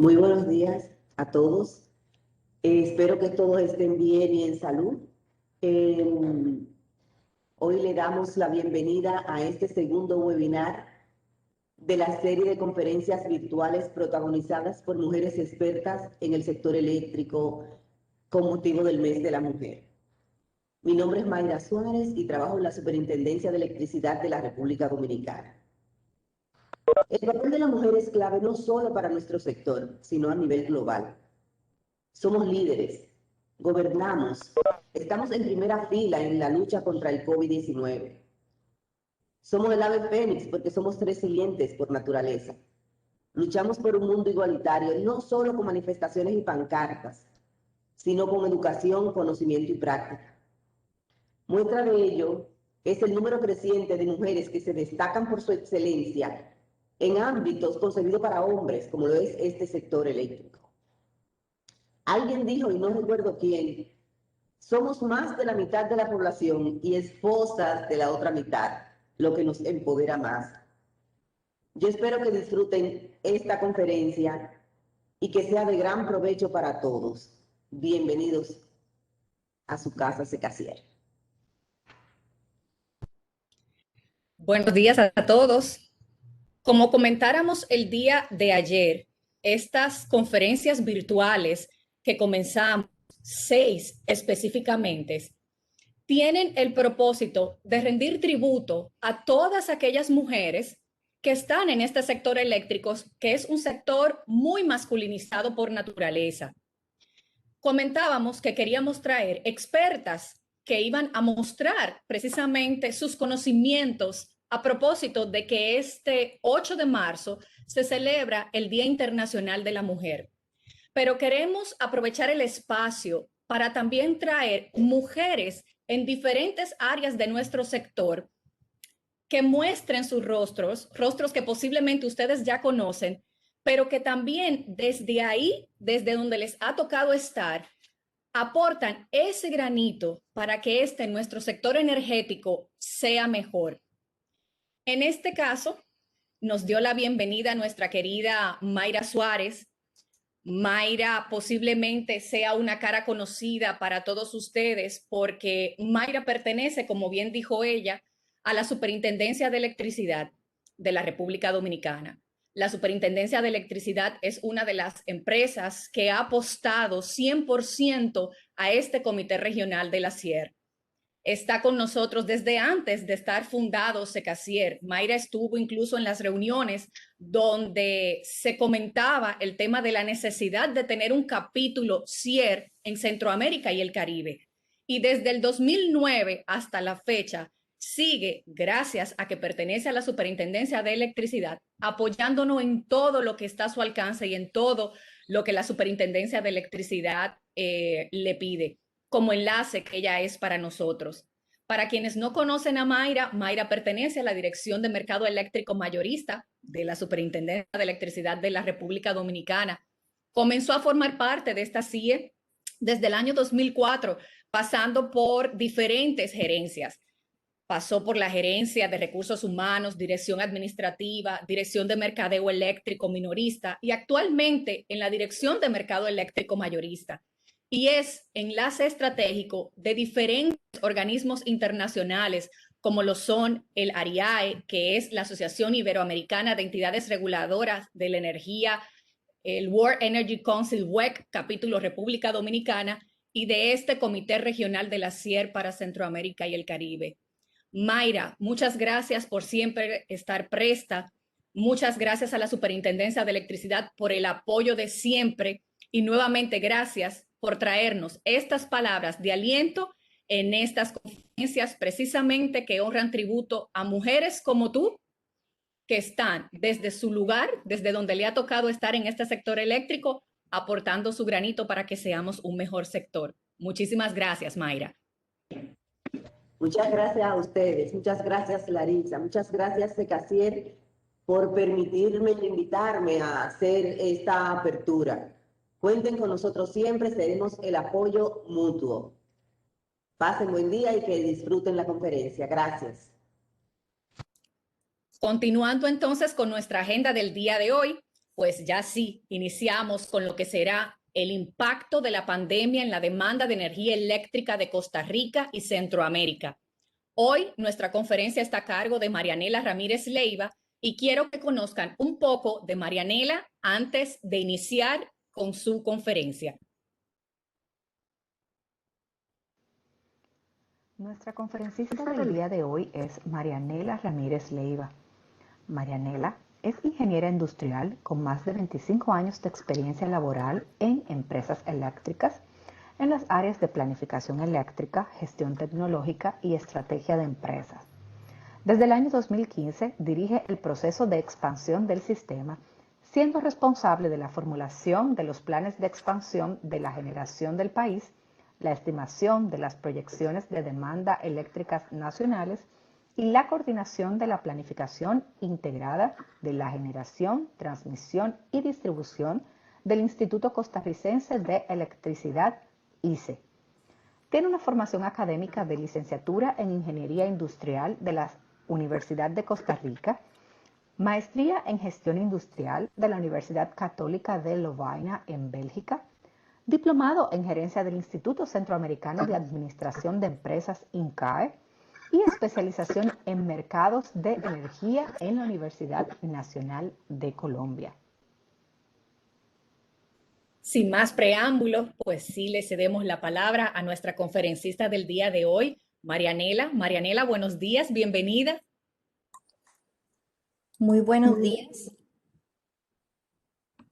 Muy buenos días a todos. Espero que todos estén bien y en salud. Hoy le damos la bienvenida a este segundo webinar de la serie de conferencias virtuales protagonizadas por mujeres expertas en el sector eléctrico con motivo del Mes de la Mujer. Mi nombre es Mayra Suárez y trabajo en la Superintendencia de Electricidad de la República Dominicana. El papel de la mujer es clave no solo para nuestro sector, sino a nivel global. Somos líderes, gobernamos, estamos en primera fila en la lucha contra el COVID-19. Somos el ave fénix porque somos resilientes por naturaleza. Luchamos por un mundo igualitario, no solo con manifestaciones y pancartas, sino con educación, conocimiento y práctica. Muestra de ello es el número creciente de mujeres que se destacan por su excelencia en ámbitos concebidos para hombres, como lo es este sector eléctrico. Alguien dijo, y no recuerdo quién, somos más de la mitad de la población y esposas de la otra mitad, lo que nos empodera más. Yo espero que disfruten esta conferencia y que sea de gran provecho para todos. Bienvenidos a su casa Secasier. Buenos días a todos. Como comentáramos el día de ayer, estas conferencias virtuales que comenzamos, 6 específicamente, tienen el propósito de rendir tributo a todas aquellas mujeres que están en este sector eléctrico, que es un sector muy masculinizado por naturaleza. Comentábamos que queríamos traer expertas que iban a mostrar precisamente sus conocimientos a propósito de que este 8 de marzo se celebra el Día Internacional de la Mujer. Pero queremos aprovechar el espacio para también traer mujeres en diferentes áreas de nuestro sector que muestren sus rostros que posiblemente ustedes ya conocen, pero que también desde ahí, desde donde les ha tocado estar, aportan ese granito para que nuestro sector energético sea mejor. En este caso, nos dio la bienvenida nuestra querida Mayra Suárez. Mayra posiblemente sea una cara conocida para todos ustedes porque Mayra pertenece, como bien dijo ella, a la Superintendencia de Electricidad de la República Dominicana. La Superintendencia de Electricidad es una de las empresas que ha apostado 100% a este Comité Regional de la SIER. Está con nosotros desde antes de estar fundado Secasier. Mayra estuvo incluso en las reuniones donde se comentaba el tema de la necesidad de tener un capítulo SIER en Centroamérica y el Caribe. Y desde el 2009 hasta la fecha sigue, gracias a que pertenece a la Superintendencia de Electricidad, apoyándonos en todo lo que está a su alcance y en todo lo que la Superintendencia de Electricidad le pide como enlace que ella es para nosotros. Para quienes no conocen a Mayra, Mayra pertenece a la Dirección de Mercado Eléctrico Mayorista de la Superintendencia de Electricidad de la República Dominicana. Comenzó a formar parte de esta CIE desde el año 2004, pasando por diferentes gerencias. Pasó por la Gerencia de Recursos Humanos, Dirección Administrativa, Dirección de Mercadeo Eléctrico Minorista y actualmente en la Dirección de Mercado Eléctrico Mayorista. Y es enlace estratégico de diferentes organismos internacionales, como lo son el ARIAE, que es la Asociación Iberoamericana de Entidades Reguladoras de la Energía, el World Energy Council, WEC, capítulo República Dominicana, y de este Comité Regional de la SIER para Centroamérica y el Caribe. Mayra, muchas gracias por siempre estar presta. Muchas gracias a la Superintendencia de Electricidad por el apoyo de siempre. Y nuevamente, gracias por traernos estas palabras de aliento en estas conferencias precisamente que honran tributo a mujeres como tú, que están desde su lugar, desde donde le ha tocado estar en este sector eléctrico, aportando su granito para que seamos un mejor sector. Muchísimas gracias, Mayra. Muchas gracias a ustedes, muchas gracias Larissa, muchas gracias Secasier por permitirme e invitarme a hacer esta apertura. Cuenten con nosotros siempre, seremos el apoyo mutuo. Pasen buen día y que disfruten la conferencia. Gracias. Continuando entonces con nuestra agenda del día de hoy, pues ya sí, iniciamos con lo que será el impacto de la pandemia en la demanda de energía eléctrica de Costa Rica y Centroamérica. Hoy nuestra conferencia está a cargo de Marianela Ramírez Leiva y quiero que conozcan un poco de Marianela antes de iniciar con su conferencia. Nuestra conferencista del día de hoy es Marianela Ramírez Leiva. Marianela es ingeniera industrial con más de 25 años de experiencia laboral en empresas eléctricas en las áreas de planificación eléctrica, gestión tecnológica y estrategia de empresas. Desde el año 2015 dirige el proceso de expansión del sistema, siendo responsable de la formulación de los planes de expansión de la generación del país, la estimación de las proyecciones de demanda eléctricas nacionales y la coordinación de la planificación integrada de la generación, transmisión y distribución del Instituto Costarricense de Electricidad, ICE. Tiene una formación académica de licenciatura en Ingeniería Industrial de la Universidad de Costa Rica, maestría en Gestión Industrial de la Universidad Católica de Lovaina en Bélgica, diplomado en Gerencia del Instituto Centroamericano de Administración de Empresas, INCAE, y especialización en Mercados de Energía en la Universidad Nacional de Colombia. Sin más preámbulos, pues sí le cedemos la palabra a nuestra conferencista del día de hoy, Marianela. Marianela, buenos días, bienvenida. Muy buenos días.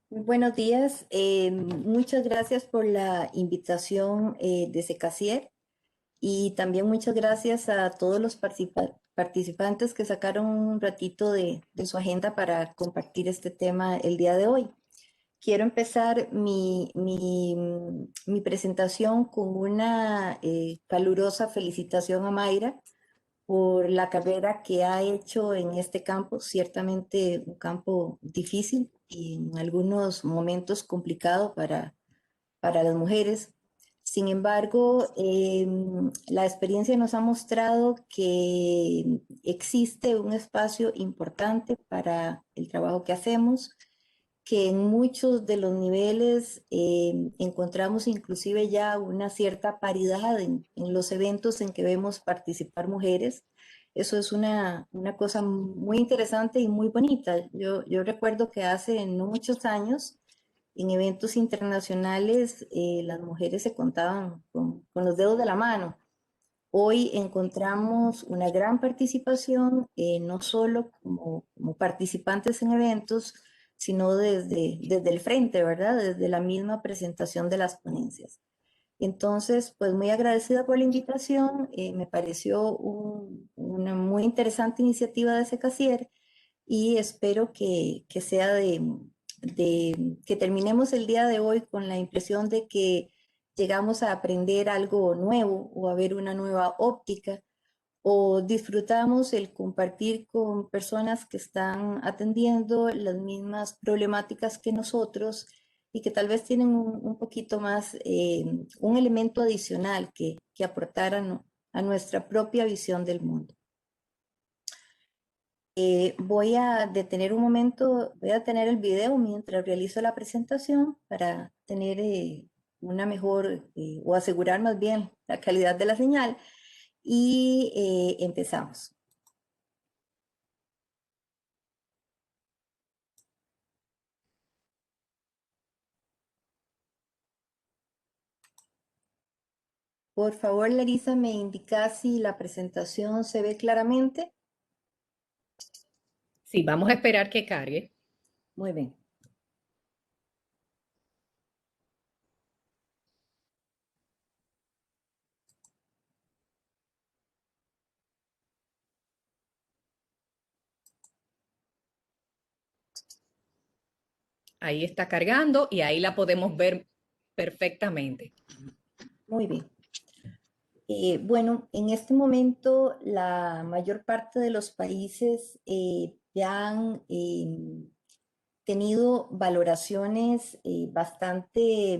Muy buenos días. Muchas gracias por la invitación de Secasier y también muchas gracias a todos los participantes que sacaron un ratito de su agenda para compartir este tema el día de hoy. Quiero empezar mi presentación con una calurosa felicitación a Mayra por la carrera que ha hecho en este campo, ciertamente un campo difícil y en algunos momentos complicado para las mujeres. Sin embargo, la experiencia nos ha mostrado que existe un espacio importante para el trabajo que hacemos, que en muchos de los niveles encontramos inclusive ya una cierta paridad en los eventos en que vemos participar mujeres. Eso es una cosa muy interesante y muy bonita. Yo recuerdo que hace no muchos años, en eventos internacionales, las mujeres se contaban con los dedos de la mano. Hoy encontramos una gran participación, no solo como participantes en eventos, sino desde el frente, ¿verdad? Desde la misma presentación de las ponencias. Entonces, pues muy agradecida por la invitación, me pareció una muy interesante iniciativa de Secasier y espero que sea que terminemos el día de hoy con la impresión de que llegamos a aprender algo nuevo o a ver una nueva óptica o disfrutamos el compartir con personas que están atendiendo las mismas problemáticas que nosotros y que tal vez tienen un poquito más, un elemento adicional que aportar a nuestra propia visión del mundo. Voy a detener un momento, voy a detener el video mientras realizo la presentación para tener una mejor o asegurar más bien la calidad de la señal y empezamos. Por favor, Larisa, me indica si la presentación se ve claramente. Sí, vamos a esperar que cargue. Muy bien. Ahí está cargando y ahí la podemos ver perfectamente. Muy bien. Bueno, en este momento la mayor parte de los países ya han tenido valoraciones bastante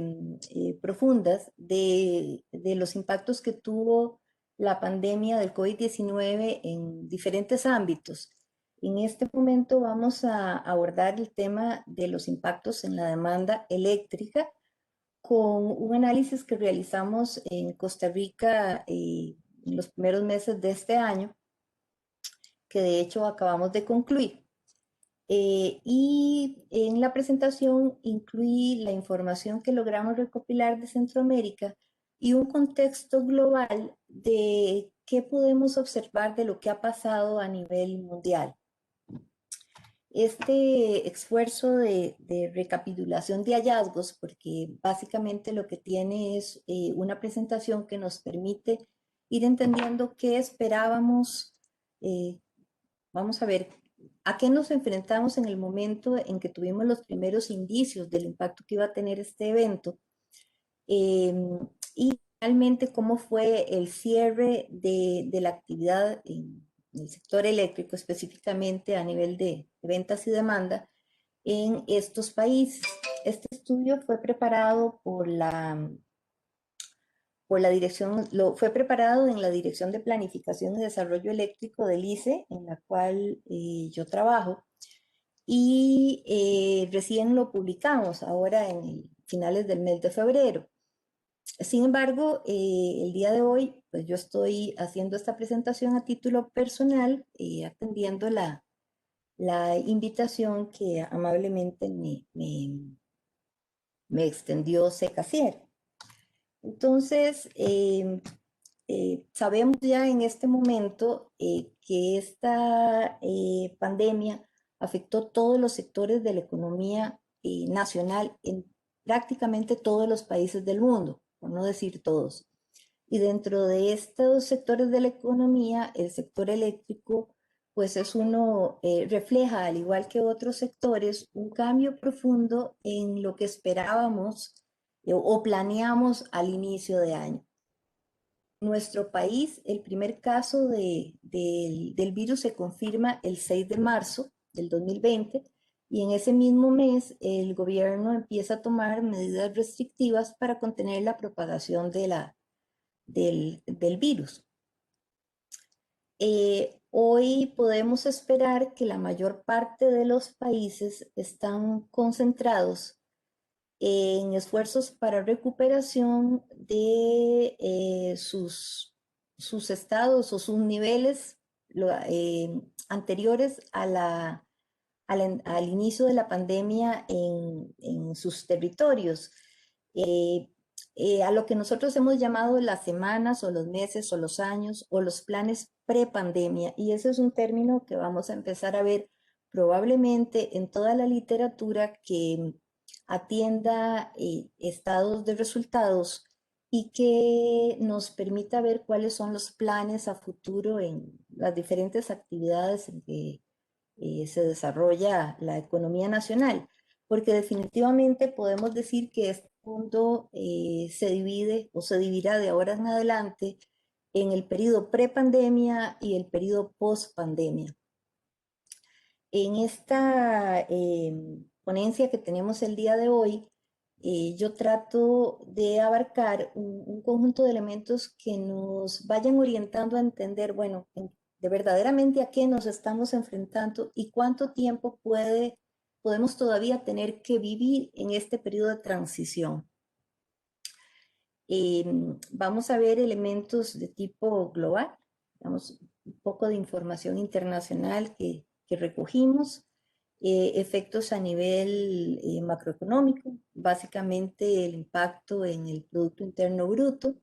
profundas de los impactos que tuvo la pandemia del COVID-19 en diferentes ámbitos. En este momento vamos a abordar el tema de los impactos en la demanda eléctrica con un análisis que realizamos en Costa Rica en los primeros meses de este año, que de hecho acabamos de concluir. Y en la presentación incluí la información que logramos recopilar de Centroamérica y un contexto global de qué podemos observar de lo que ha pasado a nivel mundial. Este esfuerzo de recapitulación de hallazgos, porque básicamente lo que tiene es una presentación que nos permite ir entendiendo qué esperábamos. Vamos a ver a qué nos enfrentamos en el momento en que tuvimos los primeros indicios del impacto que iba a tener este evento, y finalmente cómo fue el cierre de la actividad en el sector eléctrico, específicamente a nivel de ventas y demanda en estos países. Este estudio fue preparado por la dirección, fue preparado en la Dirección de Planificación y Desarrollo Eléctrico del ICE, en la cual yo trabajo, y recién lo publicamos ahora en finales del mes de febrero. Sin embargo, el día de hoy, pues yo estoy haciendo esta presentación a título personal, atendiendo la invitación que amablemente me extendió Secasier. Entonces, sabemos ya en este momento que esta pandemia afectó todos los sectores de la economía nacional en prácticamente todos los países del mundo, por no decir todos. Y dentro de estos sectores de la economía, el sector eléctrico, pues es uno, refleja, al igual que otros sectores, un cambio profundo en lo que esperábamos o planeamos al inicio de año. En nuestro país, el primer caso del virus se confirma el 6 de marzo del 2020 y en ese mismo mes el gobierno empieza a tomar medidas restrictivas para contener la propagación del virus. Hoy podemos esperar que la mayor parte de los países están concentrados en esfuerzos para recuperación de sus estados o sus niveles anteriores al inicio de la pandemia en sus territorios. A lo que nosotros hemos llamado las semanas o los meses o los años o los planes prepandemia. Y ese es un término que vamos a empezar a ver probablemente en toda la literatura que atienda estados de resultados y que nos permita ver cuáles son los planes a futuro en las diferentes actividades en que se desarrolla la economía nacional, porque definitivamente podemos decir que este mundo se divide o se dividirá de ahora en adelante en el periodo prepandemia y el periodo postpandemia. En esta ponencia que tenemos el día de hoy, yo trato de abarcar un conjunto de elementos que nos vayan orientando a entender, bueno, de verdaderamente a qué nos estamos enfrentando y cuánto tiempo podemos todavía tener que vivir en este periodo de transición. Vamos a ver elementos de tipo global, vamos, un poco de información internacional que recogimos, efectos a nivel macroeconómico, básicamente el impacto en el Producto Interno Bruto,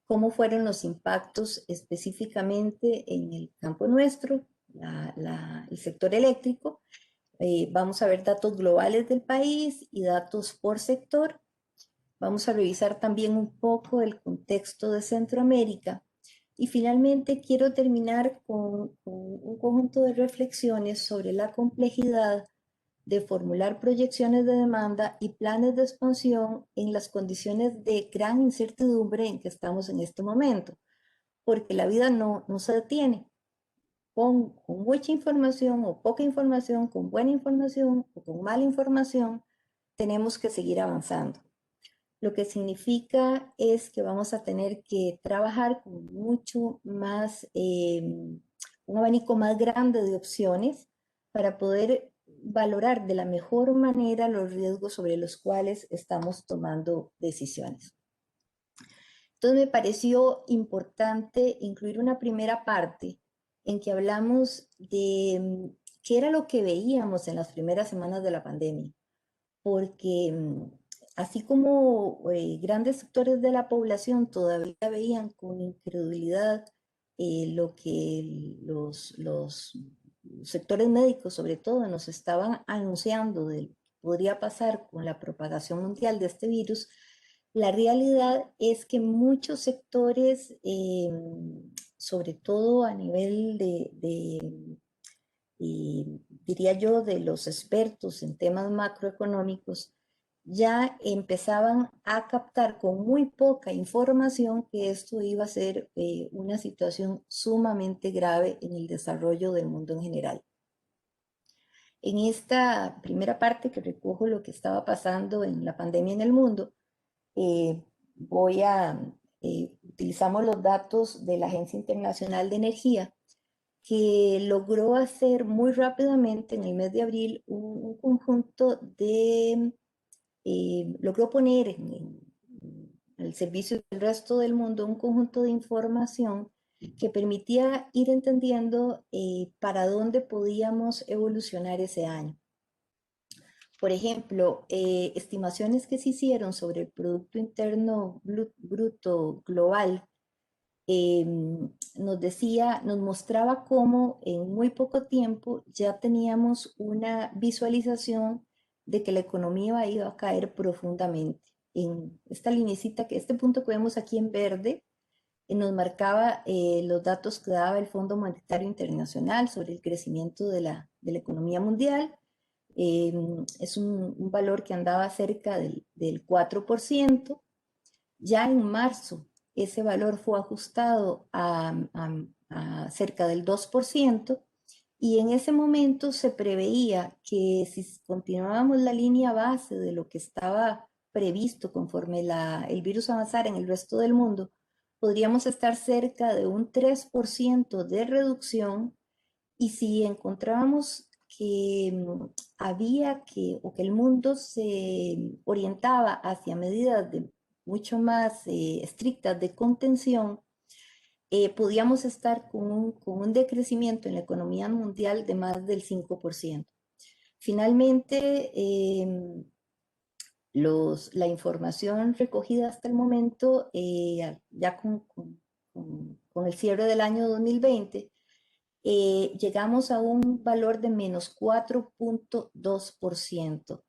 cómo fueron los impactos específicamente en el campo nuestro, el sector eléctrico. Vamos a ver datos globales del país y datos por sector. Vamos a revisar también un poco el contexto de Centroamérica. Y finalmente quiero terminar con un conjunto de reflexiones sobre la complejidad de formular proyecciones de demanda y planes de expansión en las condiciones de gran incertidumbre en que estamos en este momento, porque la vida no se detiene. Con mucha información o poca información, con buena información o con mala información, tenemos que seguir avanzando. Lo que significa es que vamos a tener que trabajar con mucho más, un abanico más grande de opciones para poder valorar de la mejor manera los riesgos sobre los cuales estamos tomando decisiones. Entonces me pareció importante incluir una primera parte en que hablamos de qué era lo que veíamos en las primeras semanas de la pandemia, porque así como grandes sectores de la población todavía veían con incredulidad lo que los sectores médicos sobre todo nos estaban anunciando de lo que podría pasar con la propagación mundial de este virus, la realidad es que muchos sectores, sobre todo a nivel diría yo, de los expertos en temas macroeconómicos, ya empezaban a captar con muy poca información que esto iba a ser una situación sumamente grave en el desarrollo del mundo en general. En esta primera parte que recojo lo que estaba pasando en la pandemia en el mundo, utilizamos los datos de la Agencia Internacional de Energía, que logró hacer muy rápidamente en el mes de abril un conjunto de, logró poner en el servicio del resto del mundo un conjunto de información que permitía ir entendiendo para dónde podíamos evolucionar ese año. Por ejemplo, estimaciones que se hicieron sobre el Producto Interno Bruto Global nos mostraba cómo en muy poco tiempo ya teníamos una visualización de que la economía iba a caer profundamente. En esta linecita, este punto que vemos aquí en verde, nos marcaba los datos que daba el Fondo Monetario Internacional sobre el crecimiento de la economía mundial. Es un valor que andaba cerca del 4%. Ya en marzo ese valor fue ajustado a cerca del 2%, y en ese momento se preveía que si continuábamos la línea base de lo que estaba previsto conforme el virus avanzara en el resto del mundo, podríamos estar cerca de un 3% de reducción, y si encontrábamos que o que el mundo se orientaba hacia medidas mucho más estrictas de contención, podíamos estar con un decrecimiento en la economía mundial de más del 5%. Finalmente, la información recogida hasta el momento, ya con el cierre del año 2020, llegamos a un valor de menos 4.2%.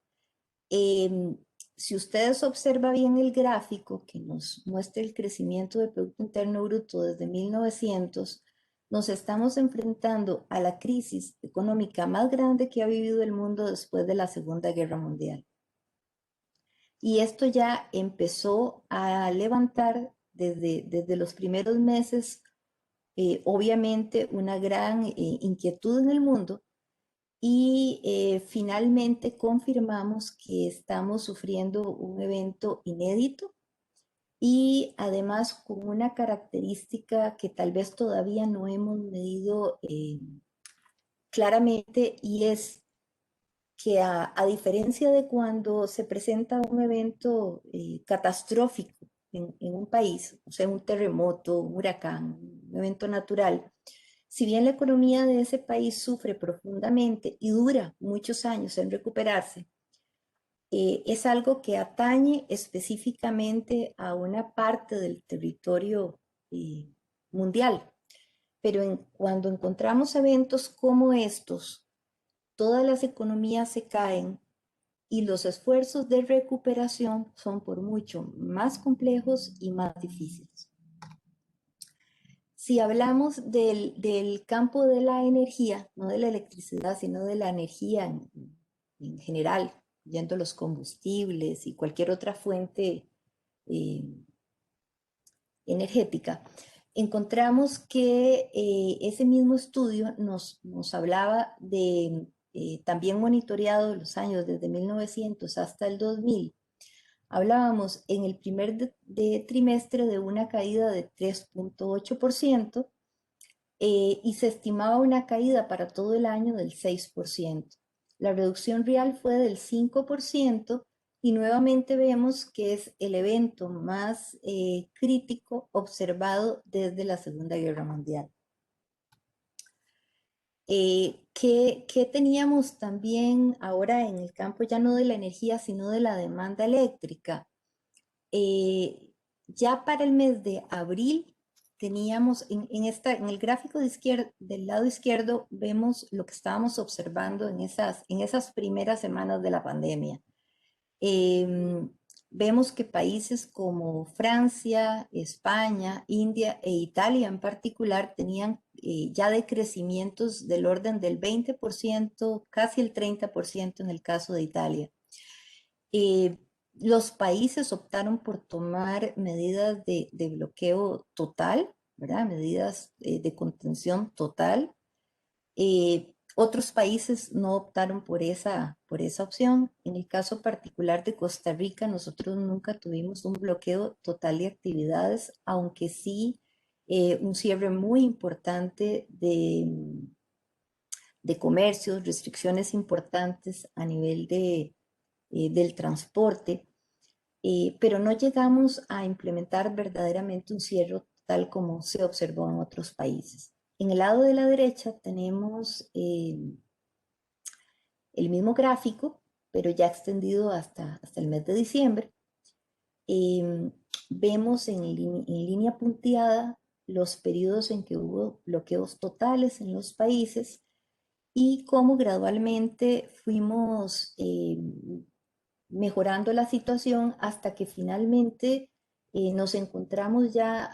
Si ustedes observan bien el gráfico que nos muestra el crecimiento del Producto Interno Bruto desde 1900, nos estamos enfrentando a la crisis económica más grande que ha vivido el mundo después de la Segunda Guerra Mundial. Y esto ya empezó a levantar desde los primeros meses, obviamente, una gran inquietud en el mundo. Y finalmente confirmamos que estamos sufriendo un evento inédito y además con una característica que tal vez todavía no hemos medido claramente, y es que a diferencia de cuando se presenta un evento catastrófico en un país, o sea, un terremoto, un huracán, un evento natural, si bien la economía de ese país sufre profundamente y dura muchos años en recuperarse, es algo que atañe específicamente a una parte del territorio mundial. Pero cuando encontramos eventos como estos, todas las economías se caen y los esfuerzos de recuperación son por mucho más complejos y más difíciles. Si hablamos del campo de la energía, no de la electricidad, sino de la energía en general, yendo los combustibles y cualquier otra fuente energética, encontramos que ese mismo estudio nos hablaba de, también monitoreado los años desde 1900 hasta el 2000, hablábamos en el primer trimestre de una caída de 3.8%, y se estimaba una caída para todo el año del 6%. La reducción real fue del 5% y nuevamente vemos que es el evento más crítico observado desde la Segunda Guerra Mundial. ¿Qué teníamos también ahora en el campo ya no de la energía, sino de la demanda eléctrica? Ya para el mes de abril teníamos, en el gráfico del lado izquierdo, vemos lo que estábamos observando en esas primeras semanas de la pandemia. Vemos que países como Francia, España, India e Italia en particular tenían ya decrecimientos del orden del 20%, casi el 30% en el caso de Italia. Los países optaron por tomar medidas de bloqueo total, ¿verdad? Medidas de contención total. Otros países no optaron por esa opción. En el caso particular de Costa Rica, nosotros nunca tuvimos un bloqueo total de actividades, aunque sí un cierre muy importante de comercios, restricciones importantes a nivel del transporte, pero no llegamos a implementar verdaderamente un cierre tal como se observó en otros países. En el lado de la derecha tenemos el mismo gráfico, pero ya extendido hasta el mes de diciembre. Vemos en línea punteada los periodos en que hubo bloqueos totales en los países y cómo gradualmente fuimos mejorando la situación hasta que finalmente nos encontramos ya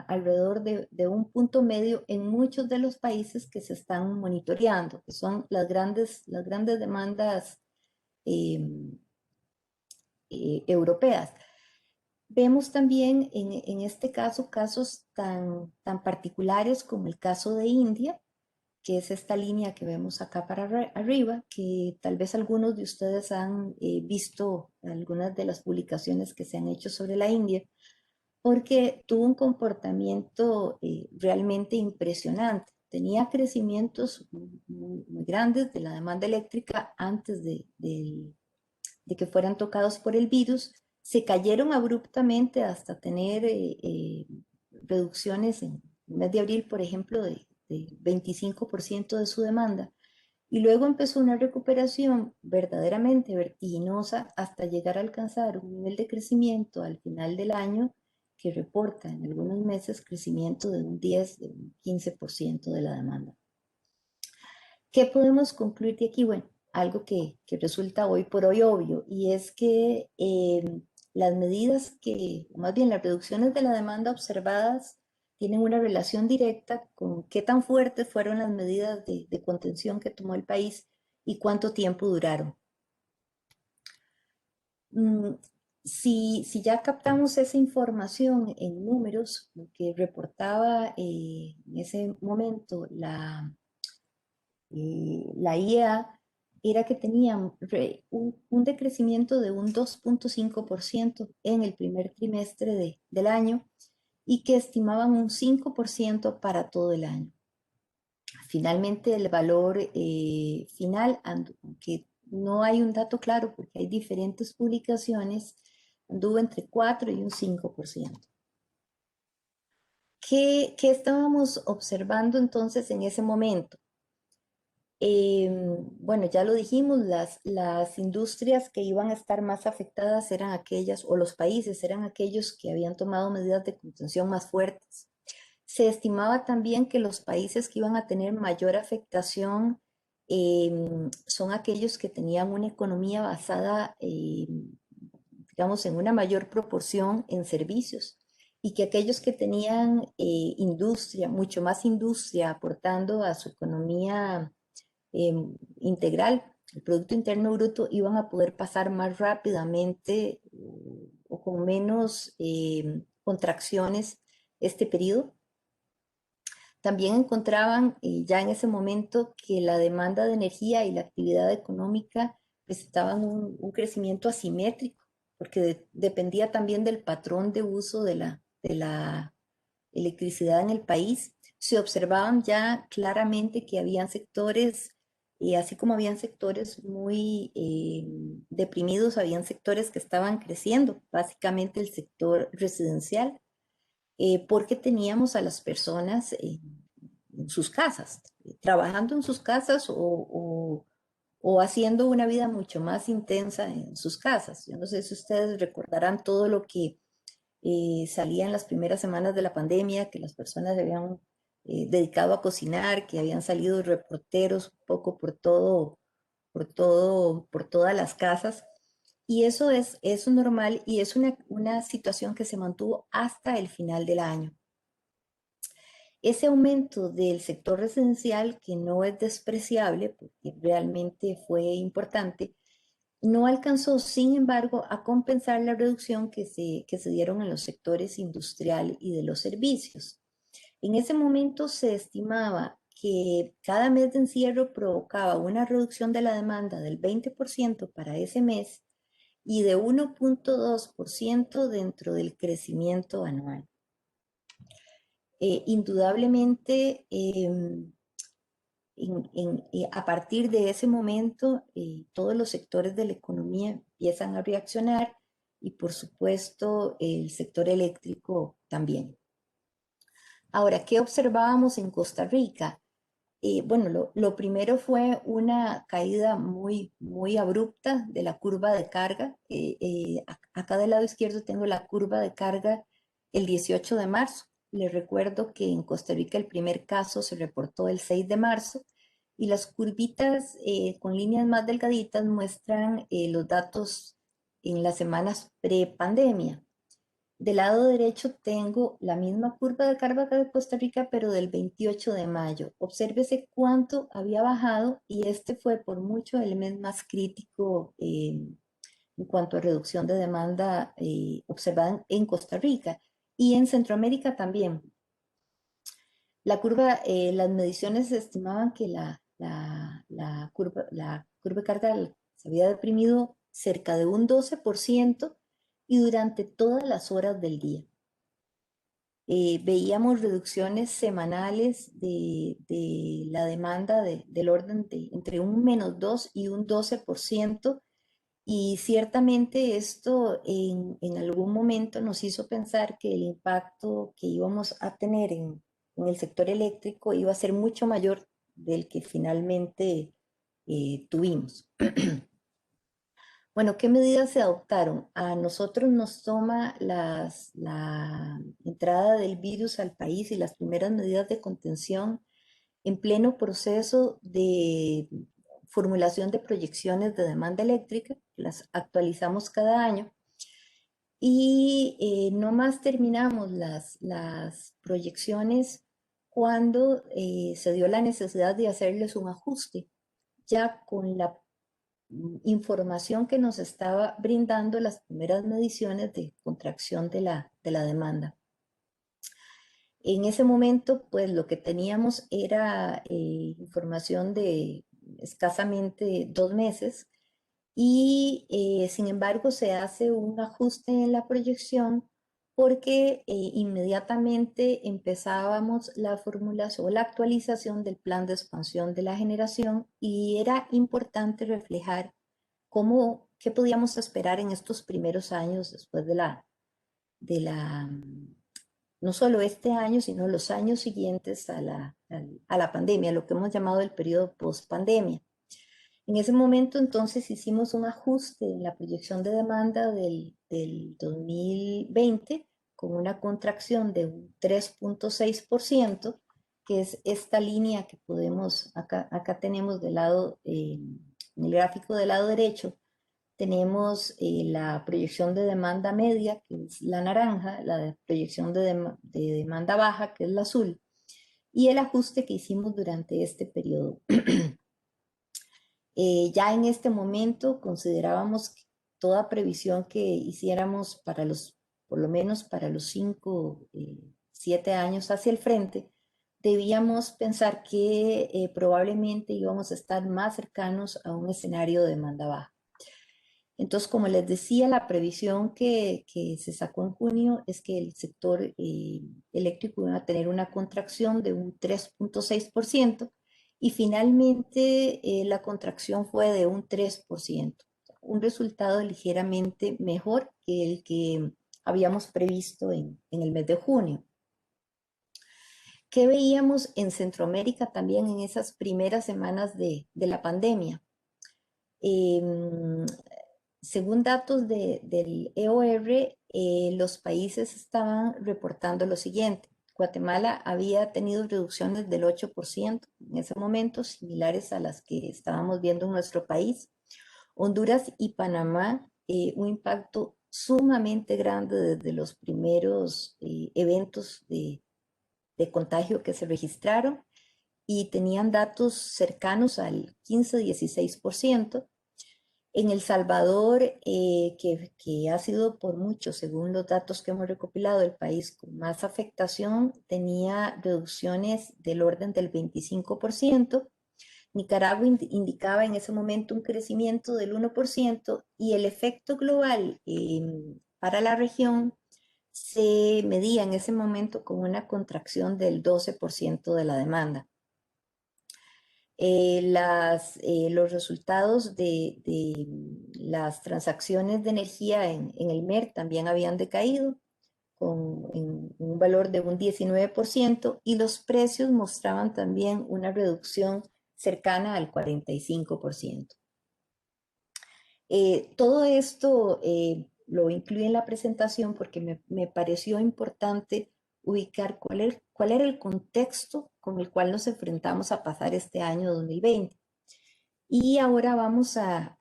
alrededor de un punto medio en muchos de los países que se están monitoreando, que son las grandes demandas europeas. Vemos también en este caso casos tan particulares como el caso de India, que es esta línea que vemos acá para arriba, que tal vez algunos de ustedes han visto algunas de las publicaciones que se han hecho sobre la India, porque tuvo un comportamiento realmente impresionante. Tenía crecimientos muy grandes de la demanda eléctrica antes de que fueran tocados por el virus. Se cayeron abruptamente hasta tener reducciones en el mes de abril, por ejemplo, de 25% de su demanda. Y luego empezó una recuperación verdaderamente vertiginosa hasta llegar a alcanzar un nivel de crecimiento al final del año que reporta en algunos meses crecimiento de un 10, de un 15% de la demanda. ¿Qué podemos concluir de aquí? Bueno, algo que resulta hoy por hoy obvio, y es que las medidas más bien las reducciones de la demanda observadas tienen una relación directa con qué tan fuertes fueron las medidas de contención que tomó el país y cuánto tiempo duraron. Si ya captamos esa información en números, lo que reportaba en ese momento la IEA era que tenían un decrecimiento de un 2.5% en el primer trimestre del año y que estimaban un 5% para todo el año. Finalmente, el valor final, aunque no hay un dato claro porque hay diferentes publicaciones, anduvo entre 4 y un 5%. ¿Qué estábamos observando entonces en ese momento? Bueno, ya lo dijimos, las industrias que iban a estar más afectadas eran aquellas, o los países eran aquellos que habían tomado medidas de contención más fuertes. Se estimaba también que los países que iban a tener mayor afectación son aquellos que tenían una economía basada, digamos, en una mayor proporción en servicios y que aquellos que tenían industria, mucho más industria aportando a su economía integral, el Producto Interno Bruto, iban a poder pasar más rápidamente o con menos contracciones este periodo. También encontraban ya en ese momento que la demanda de energía y la actividad económica presentaban un crecimiento asimétrico, porque dependía también del patrón de uso de la electricidad en el país. se observaban ya claramente que habían sectores, así como habían sectores muy deprimidos, habían sectores que estaban creciendo, básicamente el sector residencial, porque teníamos a las personas en sus casas, trabajando en sus casas o haciendo una vida mucho más intensa en sus casas. Yo no sé si ustedes recordarán todo lo que salía en las primeras semanas de la pandemia, que las personas se habían dedicado a cocinar, que habían salido reporteros un poco por todas las casas. Y eso es normal y es una situación que se mantuvo hasta el final del año. Ese aumento del sector residencial, que no es despreciable, porque realmente fue importante, no alcanzó, sin embargo, a compensar la reducción que se dieron en los sectores industrial y de los servicios. En ese momento se estimaba que cada mes de encierro provocaba una reducción de la demanda del 20% para ese mes y de 1,2% dentro del crecimiento anual. Indudablemente, a partir de ese momento, todos los sectores de la economía empiezan a reaccionar y, por supuesto, el sector eléctrico también. Ahora, ¿qué observábamos en Costa Rica? Bueno, lo primero fue una caída muy, muy abrupta de la curva de carga. Acá del lado izquierdo tengo la curva de carga el 18 de marzo. Les recuerdo que en Costa Rica el primer caso se reportó el 6 de marzo y las curvitas con líneas más delgaditas muestran los datos en las semanas pre-pandemia. Del lado derecho tengo la misma curva de carga de Costa Rica, pero del 28 de mayo. Obsérvese cuánto había bajado y este fue por mucho el mes más crítico en cuanto a reducción de demanda observada en Costa Rica y en Centroamérica también. La curva, las mediciones estimaban que la curva de carga se había deprimido cerca de un 12% y durante todas las horas del día. Veíamos reducciones semanales de la demanda del orden de entre un -2 y un 12%, y ciertamente esto en algún momento nos hizo pensar que el impacto que íbamos a tener en el sector eléctrico iba a ser mucho mayor del que finalmente tuvimos. Bueno, ¿qué medidas se adoptaron? A nosotros nos toma la entrada del virus al país y las primeras medidas de contención en pleno proceso de formulación de proyecciones de demanda eléctrica, las actualizamos cada año, y no más terminamos las proyecciones cuando se dio la necesidad de hacerles un ajuste, ya con la información que nos estaba brindando las primeras mediciones de contracción de la demanda. En ese momento, pues lo que teníamos era información de escasamente 2 meses y sin embargo se hace un ajuste en la proyección porque inmediatamente empezábamos la formulación o la actualización del plan de expansión de la generación y era importante reflejar qué podíamos esperar en estos primeros años después no solo este año, sino los años siguientes a la pandemia, lo que hemos llamado el periodo post-pandemia. En ese momento entonces hicimos un ajuste en la proyección de demanda del 2020 con una contracción de un 3,6%, que es esta línea que podemos, acá tenemos del lado, en el gráfico del lado derecho, tenemos la proyección de demanda media, que es la naranja, la proyección de demanda baja, que es la azul, y el ajuste que hicimos durante este periodo. Ya en este momento considerábamos que toda previsión que hiciéramos por lo menos para los 5, 7 años hacia el frente, debíamos pensar que probablemente íbamos a estar más cercanos a un escenario de demanda baja. Entonces, como les decía, la previsión que se sacó en junio es que el sector eléctrico iba a tener una contracción de un 3.6% y finalmente la contracción fue de un 3%, un resultado ligeramente mejor que el que habíamos previsto en el mes de junio. ¿Qué veíamos en Centroamérica también en esas primeras semanas de la pandemia? Según datos del EOR, los países estaban reportando lo siguiente. Guatemala había tenido reducciones del 8% en ese momento, similares a las que estábamos viendo en nuestro país. Honduras y Panamá, un impacto sumamente grande desde los primeros eventos de contagio que se registraron y tenían datos cercanos al 15-16%. En El Salvador, que ha sido por mucho, según los datos que hemos recopilado, el país con más afectación, tenía reducciones del orden del 25%. Nicaragua indicaba en ese momento un crecimiento del 1% y el efecto global para la región se medía en ese momento con una contracción del 12% de la demanda. Los resultados de las transacciones de energía en el MER también habían decaído en un valor de un 19% y los precios mostraban también una reducción cercana al 45%. Todo esto lo incluí en la presentación porque me pareció importante ubicar cuál era el contexto con el cual nos enfrentamos a pasar este año 2020. Y ahora vamos a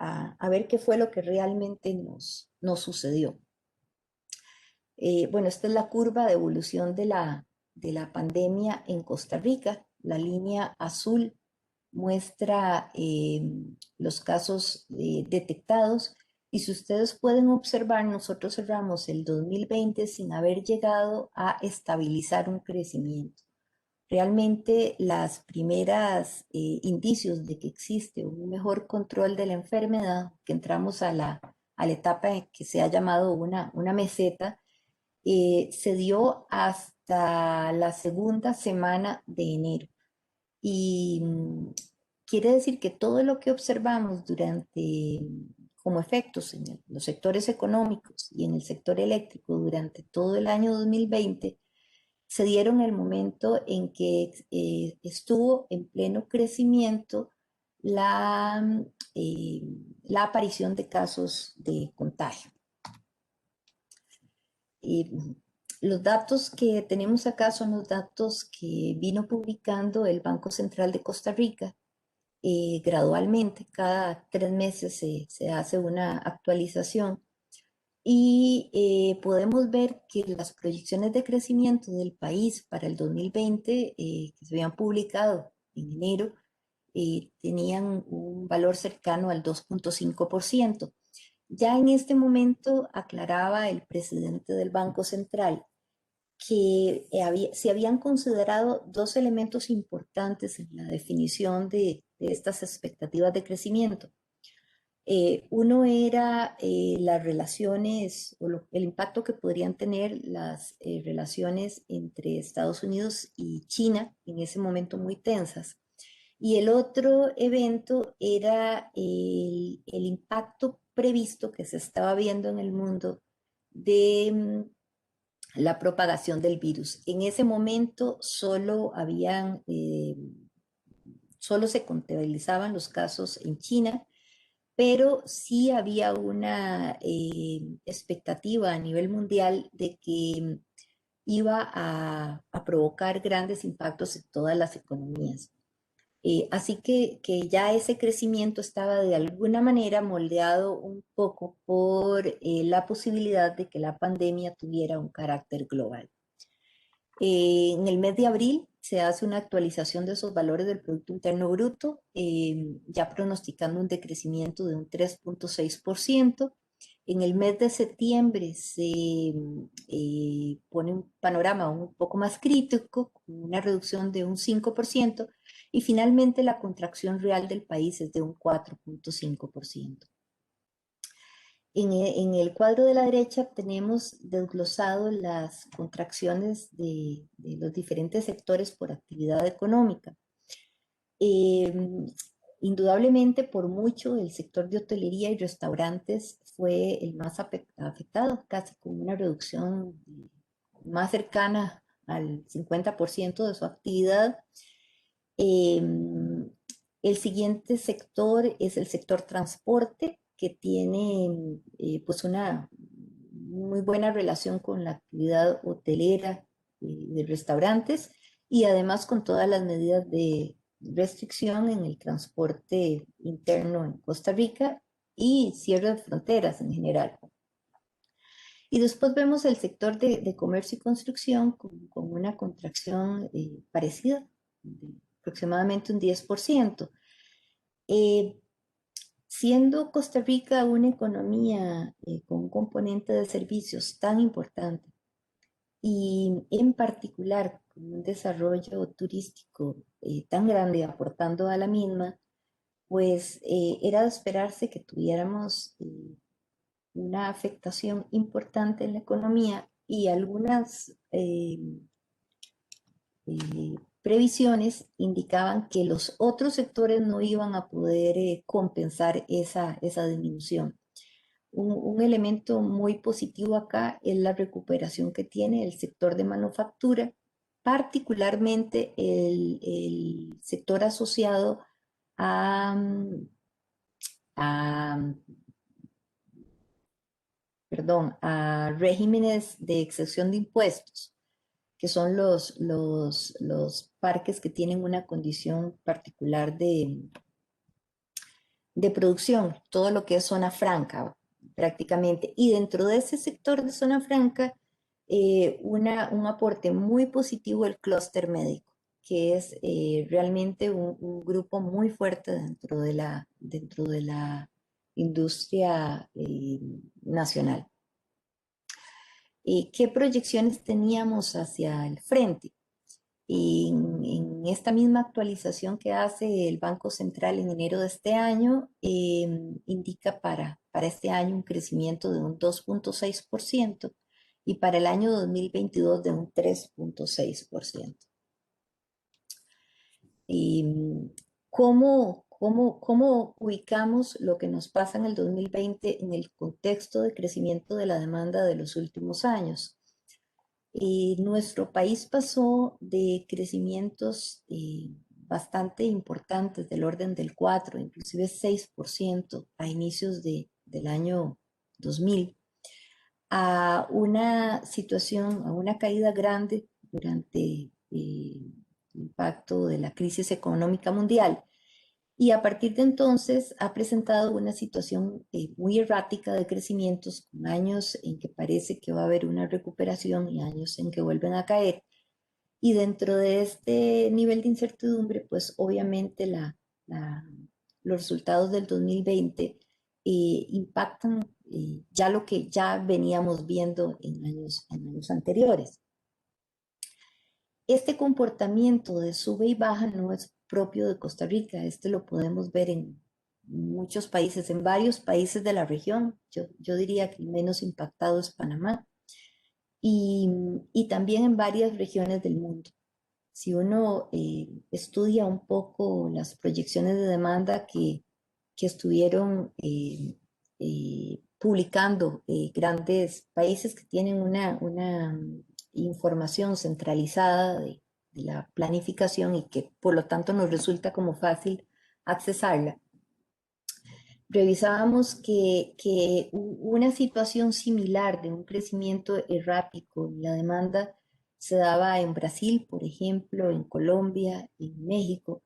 ver qué fue lo que realmente nos sucedió. Bueno, esta es la curva de evolución de la pandemia en Costa Rica. La línea azul muestra los casos detectados y si ustedes pueden observar, nosotros cerramos el 2020 sin haber llegado a estabilizar un crecimiento. Realmente las primeras indicios de que existe un mejor control de la enfermedad, que entramos a la etapa que se ha llamado una meseta, se dio hasta la segunda semana de enero. Y quiere decir que todo lo que observamos como efectos en los sectores económicos y en el sector eléctrico durante todo el año 2020 se dieron en el momento en que estuvo en pleno crecimiento la aparición de casos de contagio. Los datos que tenemos acá son los datos que vino publicando el Banco Central de Costa Rica gradualmente. Cada 3 meses se hace una actualización y podemos ver que las proyecciones de crecimiento del país para el 2020 que se habían publicado en enero tenían un valor cercano al 2.5%. Ya en este momento aclaraba el presidente del Banco Central que se habían considerado 2 elementos importantes en la definición de estas expectativas de crecimiento. Uno era las relaciones o el impacto que podrían tener las relaciones entre Estados Unidos y China, en ese momento muy tensas. Y el otro evento era el impacto previsto que se estaba viendo en el mundo de la propagación del virus. En ese momento solo se contabilizaban los casos en China, pero sí había una expectativa a nivel mundial de que iba a provocar grandes impactos en todas las economías. Así que ya ese crecimiento estaba de alguna manera moldeado un poco por la posibilidad de que la pandemia tuviera un carácter global. En el mes de abril se hace una actualización de esos valores del Producto Interno Bruto, ya pronosticando un decrecimiento de un 3.6%. En el mes de septiembre se pone un panorama un poco más crítico, con una reducción de un 5%, y finalmente la contracción real del país es de un 4.5%. En el cuadro de la derecha tenemos desglosado las contracciones de los diferentes sectores por actividad económica. Indudablemente, por mucho, el sector de hotelería y restaurantes fue el más afectado, casi con una reducción más cercana al 50% de su actividad. El siguiente sector es el sector transporte, que tiene pues una muy buena relación con la actividad hotelera de restaurantes y además con todas las medidas de restricción en el transporte interno en Costa Rica y cierre de fronteras en general. Y después vemos el sector de comercio y construcción con una contracción parecida, de aproximadamente un 10%. Siendo Costa Rica una economía con un componente de servicios tan importante y en particular con un desarrollo turístico tan grande aportando a la misma, pues era de esperarse que tuviéramos una afectación importante en la economía y algunas previsiones indicaban que los otros sectores no iban a poder compensar esa disminución. Un elemento muy positivo acá es la recuperación que tiene el sector de manufactura, particularmente el sector asociado a, a a regímenes de exención de impuestos, que son los parques que tienen una condición particular de producción, todo lo que es zona franca prácticamente. Y dentro de ese sector de zona franca, un aporte muy positivo el clúster médico, que es realmente un grupo muy fuerte dentro de la industria nacional. ¿Qué proyecciones teníamos hacia el frente? En esta misma actualización que hace el Banco Central en enero de este año, indica para este año un crecimiento de un 2.6% y para el año 2022 de un 3.6%. ¿Cómo ubicamos lo que nos pasa en el 2020 en el contexto de crecimiento de la demanda de los últimos años? Nuestro país pasó de crecimientos bastante importantes del orden del 4, inclusive 6% a inicios del año 2000, a una situación, a una caída grande durante el impacto de la crisis económica mundial. Y a partir de entonces ha presentado una situación muy errática de crecimientos, con años en que parece que va a haber una recuperación y años en que vuelven a caer. Y dentro de este nivel de incertidumbre, pues obviamente los resultados del 2020 impactan ya lo que ya veníamos viendo en años anteriores. Este comportamiento de sube y baja no es propio de Costa Rica. Este lo podemos ver en muchos países, en varios países de la región. Yo diría que el menos impactado es Panamá. Y también en varias regiones del mundo. Si uno estudia un poco las proyecciones de demanda que estuvieron publicando grandes países que tienen una información centralizada de la planificación y que por lo tanto nos resulta como fácil accesarla. Revisábamos que una situación similar de un crecimiento errático en la demanda se daba en Brasil, por ejemplo, en Colombia, en México,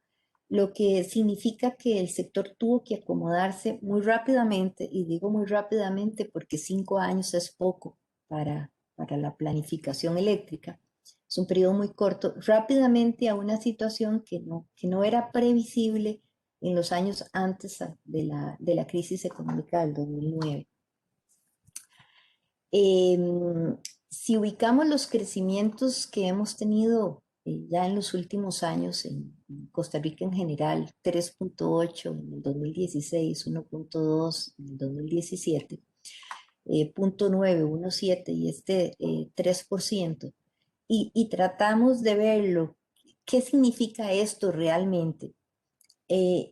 lo que significa que el sector tuvo que acomodarse muy rápidamente, y digo muy rápidamente porque 5 años es poco para la planificación eléctrica, es un periodo muy corto, rápidamente a una situación que no era previsible en los años antes de la crisis económica del 2009. Si ubicamos los crecimientos que hemos tenido ya en los últimos años en Costa Rica en general, 3.8 en el 2016, 1.2 en el 2017, 0.917 y este 3%. Y tratamos de verlo. ¿Qué significa esto realmente?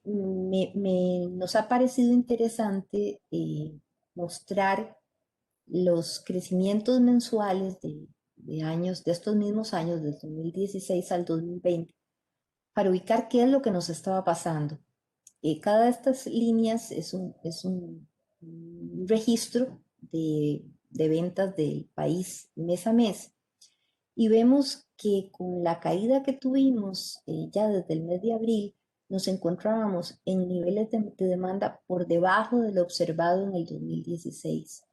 Nos ha parecido interesante mostrar los crecimientos mensuales de estos mismos años, del 2016 al 2020, para ubicar qué es lo que nos estaba pasando. Cada de estas líneas es un registro de ventas del país mes a mes. Y vemos que con la caída que tuvimos ya desde el mes de abril, nos encontrábamos en niveles de demanda por debajo de lo observado en el 2016.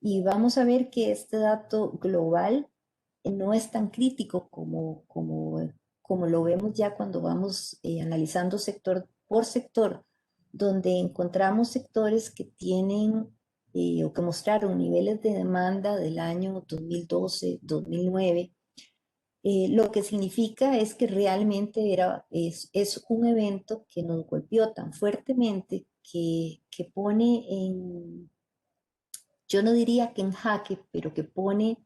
Y vamos a ver que este dato global no es tan crítico como lo vemos ya cuando vamos analizando sector por sector, donde encontramos sectores que tienen o que mostraron niveles de demanda del año 2012, 2009. Lo que significa es que realmente es un evento que nos golpeó tan fuertemente que pone en, yo no diría que en jaque, pero que pone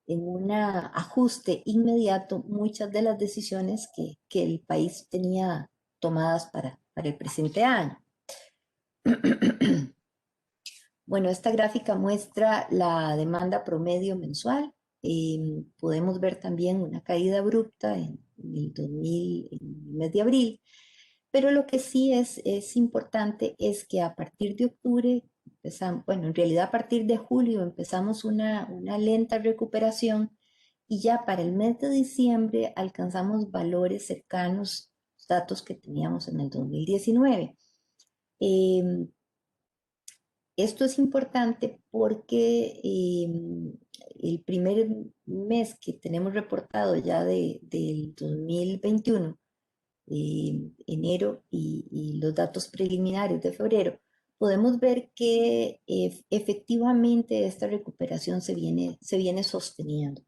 en un ajuste inmediato muchas de las decisiones que el país tenía tomadas para el presente año. Bueno, esta gráfica muestra la demanda promedio mensual. Podemos ver también una caída abrupta en el mes de abril, pero lo que sí es importante es que a partir de octubre empezamos, bueno, en realidad a partir de julio empezamos una lenta recuperación y ya para el mes de diciembre alcanzamos valores cercanos, datos que teníamos en el 2019. Esto es importante porque el primer mes que tenemos reportado ya del 2021, enero y los datos preliminares de febrero, podemos ver que efectivamente esta recuperación se viene sosteniendo.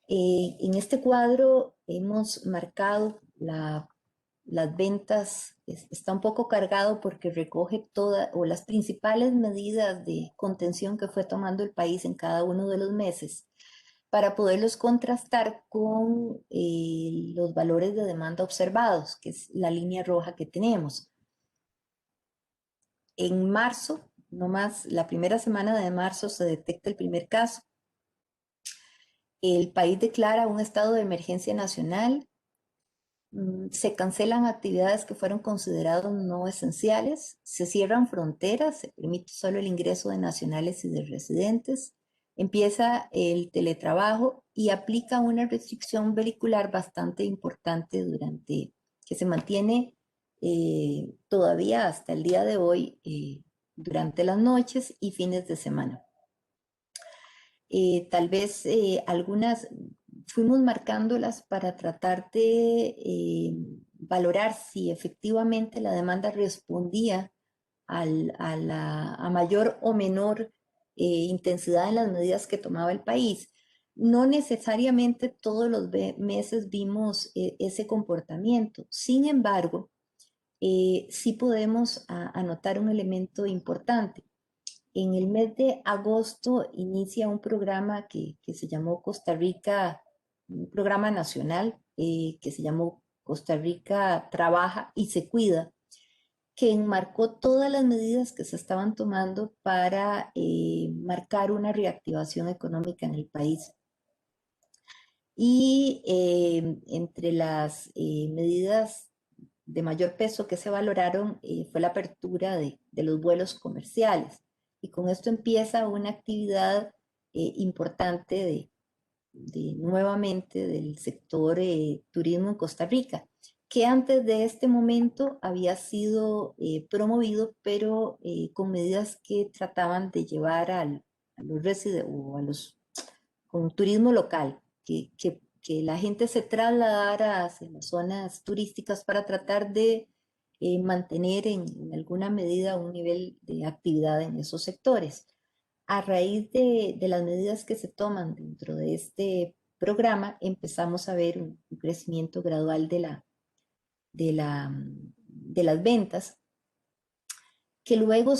En este cuadro hemos marcado las ventas, está un poco cargado porque recoge todas o las principales medidas de contención que fue tomando el país en cada uno de los meses para poderlos contrastar con los valores de demanda observados, que es la línea roja que tenemos. En marzo, nomás la primera semana de marzo se detecta el primer caso. El país declara un estado de emergencia nacional. Se cancelan actividades que fueron consideradas no esenciales, se cierran fronteras, se permite solo el ingreso de nacionales y de residentes, empieza el teletrabajo y aplica una restricción vehicular bastante importante que se mantiene todavía hasta el día de hoy durante las noches y fines de semana. Tal vez algunas fuimos marcándolas para tratar de valorar si efectivamente la demanda respondía a mayor o menor intensidad en las medidas que tomaba el país. No necesariamente todos los meses vimos ese comportamiento. Sin embargo, sí podemos anotar un elemento importante. En el mes de agosto inicia un programa que se llamó Costa Rica, un programa nacional que se llamó Costa Rica Trabaja y se Cuida, que enmarcó todas las medidas que se estaban tomando para marcar una reactivación económica en el país. Y entre las medidas de mayor peso que se valoraron fue la apertura de los vuelos comerciales. Y con esto empieza una actividad importante nuevamente del sector turismo en Costa Rica, que antes de este momento había sido promovido, pero con medidas que trataban de llevar a los residentes o con turismo local, que la gente se trasladara hacia las zonas turísticas para tratar de mantener en alguna medida un nivel de actividad en esos sectores. A raíz de las medidas que se toman dentro de este programa, empezamos a ver un crecimiento gradual de las ventas. que luego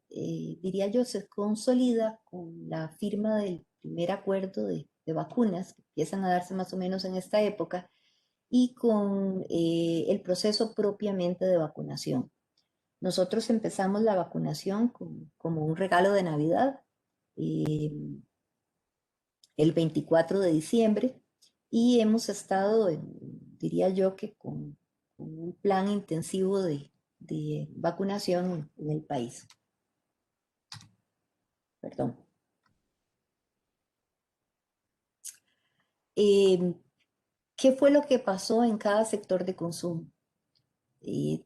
diría yo, se consolida con la firma del primer acuerdo de vacunas, que empiezan a darse más o menos en esta época, y con el proceso propiamente de vacunación. Nosotros empezamos la vacunación como un regalo de Navidad eh, el 24 de diciembre y hemos estado, diría yo, que con un plan intensivo de vacunación en el país. Perdón. ¿Qué fue lo que pasó en cada sector de consumo?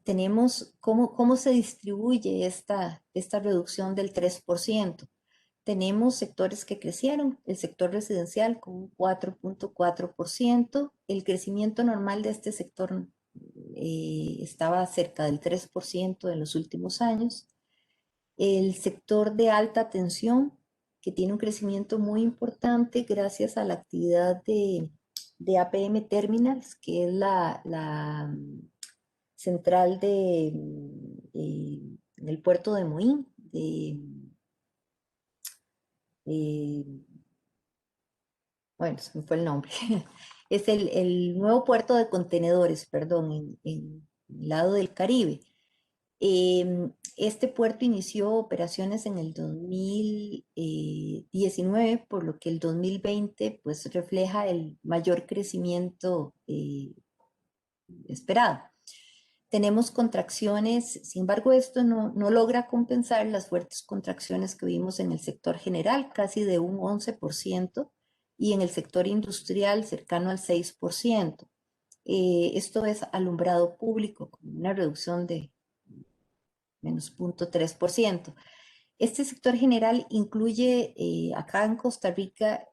Tenemos cómo se distribuye esta reducción del 3%. Tenemos sectores que crecieron, el sector residencial con un 4.4%, el crecimiento normal de este sector estaba cerca del 3% en los últimos años. El sector de alta tensión, que tiene un crecimiento muy importante gracias a la actividad de APM Terminals, que es la central en el puerto de Moín, bueno, se me fue el nombre, es el nuevo puerto de contenedores, perdón, en el lado del Caribe. Este puerto inició operaciones en el 2019, por lo que el 2020 pues, refleja el mayor crecimiento esperado. Tenemos contracciones, sin embargo, esto no logra compensar las fuertes contracciones que vimos en el sector general, casi de un 11%, y en el sector industrial cercano al 6%. Esto es alumbrado público, con una reducción de menos 0.3%. Este sector general incluye, acá en Costa Rica,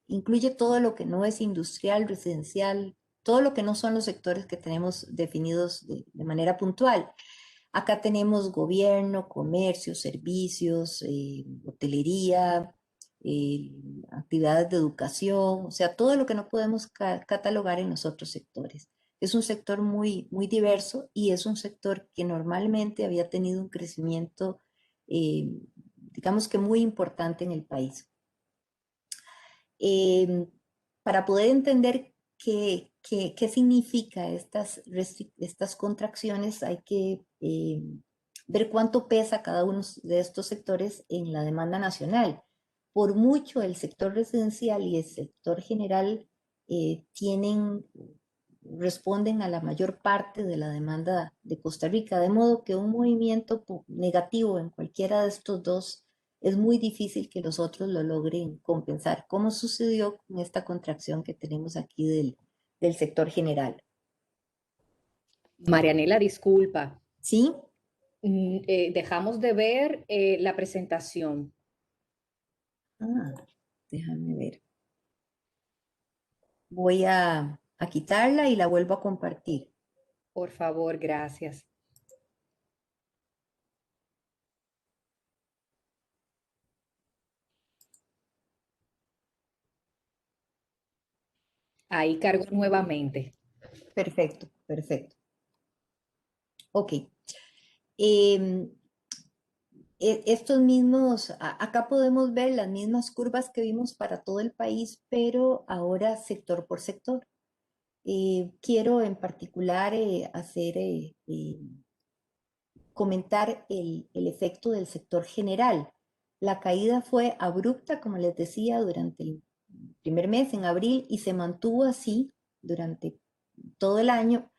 incluye todo lo que no es industrial, residencial, todo lo que no son los sectores que tenemos definidos de manera puntual. Acá tenemos gobierno, comercio, servicios, hotelería, actividades de educación, o sea, todo lo que no podemos catalogar en los otros sectores. Es un sector muy, muy diverso y es un sector que normalmente había tenido un crecimiento, digamos que muy importante en el país. Para poder entender qué significa estas contracciones, hay que ver cuánto pesa cada uno de estos sectores en la demanda nacional. Por mucho, el sector residencial y el sector general responden a la mayor parte de la demanda de Costa Rica, de modo que un movimiento negativo en cualquiera de estos dos es muy difícil que los otros lo logren compensar, como sucedió con esta contracción que tenemos aquí del sector general. Marianela, disculpa. ¿Sí? Dejamos de ver la presentación. Déjame ver. Voy a quitarla y la vuelvo a compartir. Por favor, gracias. Ahí cargo nuevamente. Perfecto, perfecto. Ok. Estos mismos, acá podemos ver las mismas curvas que vimos para todo el país, pero ahora sector por sector. Quiero en particular comentar el efecto del sector general. La caída fue abrupta, como les decía, durante el primer mes, en abril, y se mantuvo así durante todo el año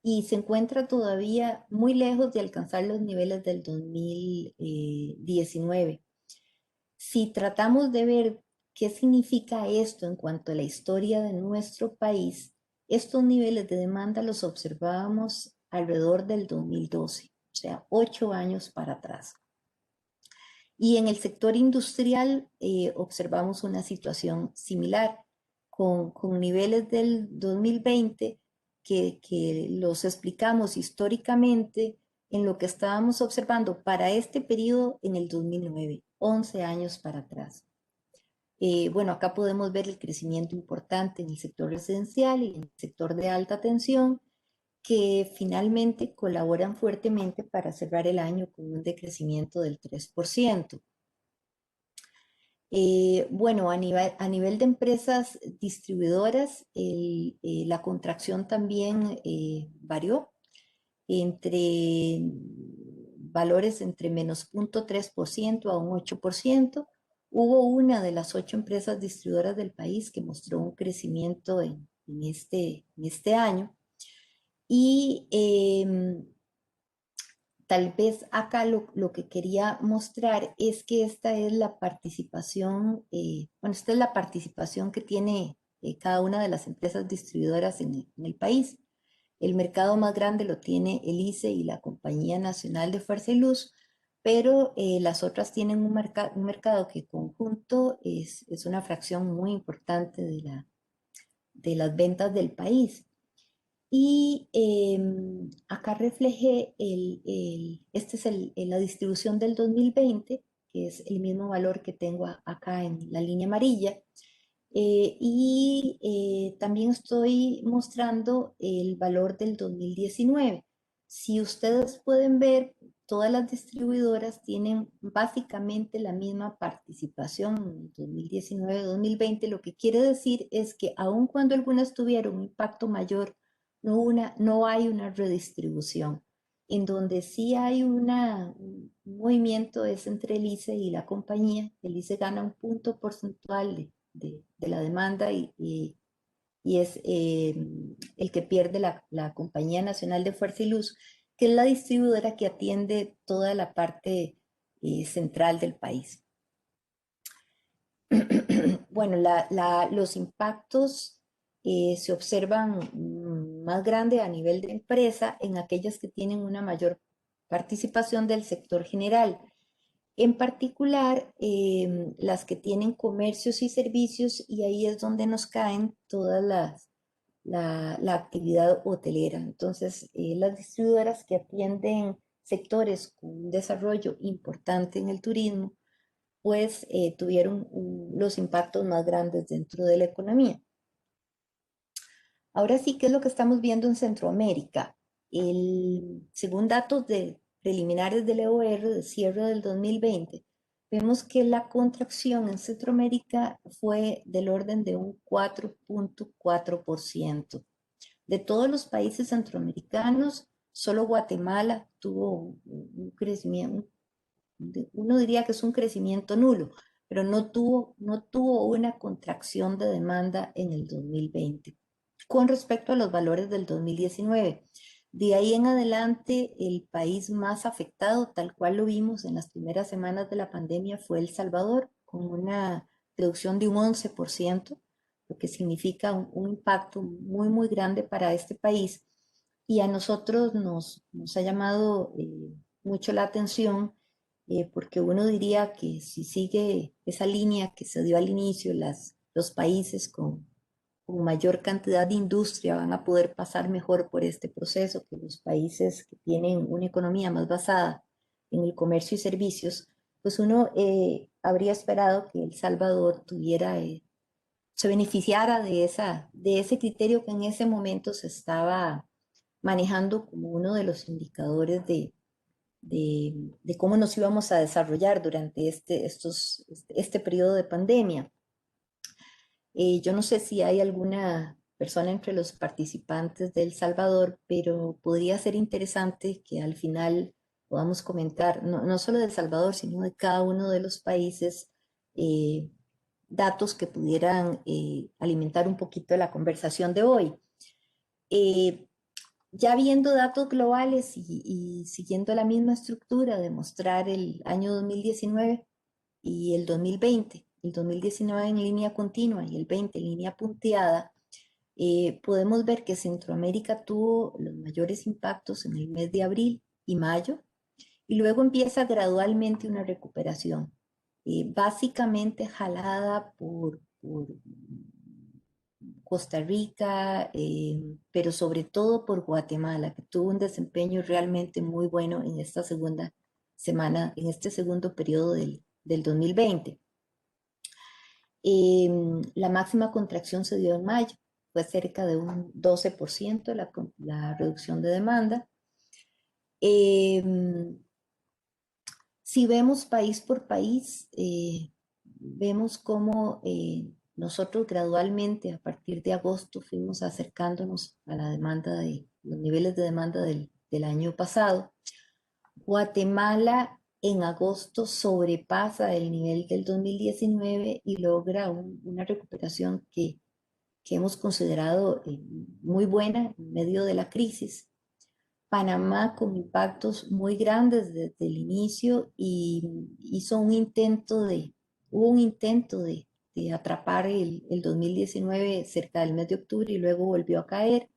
y se encuentra todavía muy lejos de alcanzar los niveles del 2019. Si tratamos de ver qué significa esto en cuanto a la historia de nuestro país, estos niveles de demanda los observábamos alrededor del 2012, o sea, 8 años para atrás. Y en el sector industrial observamos una situación similar, con niveles del 2020 que los explicamos históricamente en lo que estábamos observando para este periodo en el 2009, 11 años para atrás. Bueno, acá podemos ver el crecimiento importante en el sector residencial y en el sector de alta tensión, que finalmente colaboran fuertemente para cerrar el año con un decrecimiento del 3%. Bueno, a nivel de empresas distribuidoras, la contracción también varió entre valores entre menos 0,3% a un 8%. Hubo una de las 8 empresas distribuidoras del país que mostró un crecimiento en este año. Y tal vez acá lo que quería mostrar es que esta es la participación, esta es la participación que tiene cada una de las empresas distribuidoras en el país. El mercado más grande lo tiene el ICE y la Compañía Nacional de Fuerza y Luz, pero las otras tienen un mercado que conjunto es una fracción muy importante de las ventas del país. Y acá reflejé, esta es la distribución del 2020, que es el mismo valor que tengo acá en la línea amarilla. También estoy mostrando el valor del 2019. Si ustedes pueden ver, todas las distribuidoras tienen básicamente la misma participación en 2019-2020. Lo que quiere decir es que aun cuando algunas tuvieron un impacto mayor, no hay una redistribución. En donde sí hay un movimiento es entre el ICE y la compañía. El ICE gana un punto porcentual de la demanda y es el que pierde la Compañía Nacional de Fuerza y Luz, que es la distribuidora que atiende toda la parte central del país. Bueno, los impactos se observan más grande a nivel de empresa en aquellas que tienen una mayor participación del sector general. En particular, las que tienen comercios y servicios, y ahí es donde nos caen todas la actividad hotelera. Entonces, las distribuidoras que atienden sectores con un desarrollo importante en el turismo, pues tuvieron los impactos más grandes dentro de la economía. Ahora sí, ¿qué es lo que estamos viendo en Centroamérica? Según datos preliminares del EOR de cierre del 2020, vemos que la contracción en Centroamérica fue del orden de un 4,4%. De todos los países centroamericanos, solo Guatemala tuvo un crecimiento, uno diría que es un crecimiento nulo, pero no tuvo una contracción de demanda en el 2020 con respecto a los valores del 2019. De ahí en adelante, el país más afectado, tal cual lo vimos en las primeras semanas de la pandemia, fue El Salvador, con una reducción de un 11%, lo que significa un impacto muy, muy grande para este país. Y a nosotros nos ha llamado mucho la atención, porque uno diría que si sigue esa línea que se dio al inicio, los países con mayor cantidad de industria van a poder pasar mejor por este proceso que los países que tienen una economía más basada en el comercio y servicios, pues uno habría esperado que El Salvador se beneficiara de ese criterio que en ese momento se estaba manejando como uno de los indicadores de cómo nos íbamos a desarrollar durante este periodo de pandemia. Yo no sé si hay alguna persona entre los participantes de El Salvador, pero podría ser interesante que al final podamos comentar, no solo de El Salvador, sino de cada uno de los países, datos que pudieran alimentar un poquito la conversación de hoy. Ya viendo datos globales y siguiendo la misma estructura de mostrar el año 2019 y el 2020, el 2019 en línea continua y el 20 en línea punteada, podemos ver que Centroamérica tuvo los mayores impactos en el mes de abril y mayo, y luego empieza gradualmente una recuperación, básicamente jalada por Costa Rica, pero sobre todo por Guatemala, que tuvo un desempeño realmente muy bueno en esta segunda semana, en este segundo periodo del 2020. La máxima contracción se dio en mayo, fue cerca de un 12% la reducción de demanda. Si vemos país por país, vemos cómo nosotros gradualmente a partir de agosto fuimos acercándonos a la demanda de los niveles de demanda del año pasado. Guatemala en agosto sobrepasa el nivel del 2019 y logra una recuperación que hemos considerado muy buena en medio de la crisis. Panamá con impactos muy grandes desde el inicio y hubo un intento de atrapar el 2019 cerca del mes de octubre y luego volvió a caer.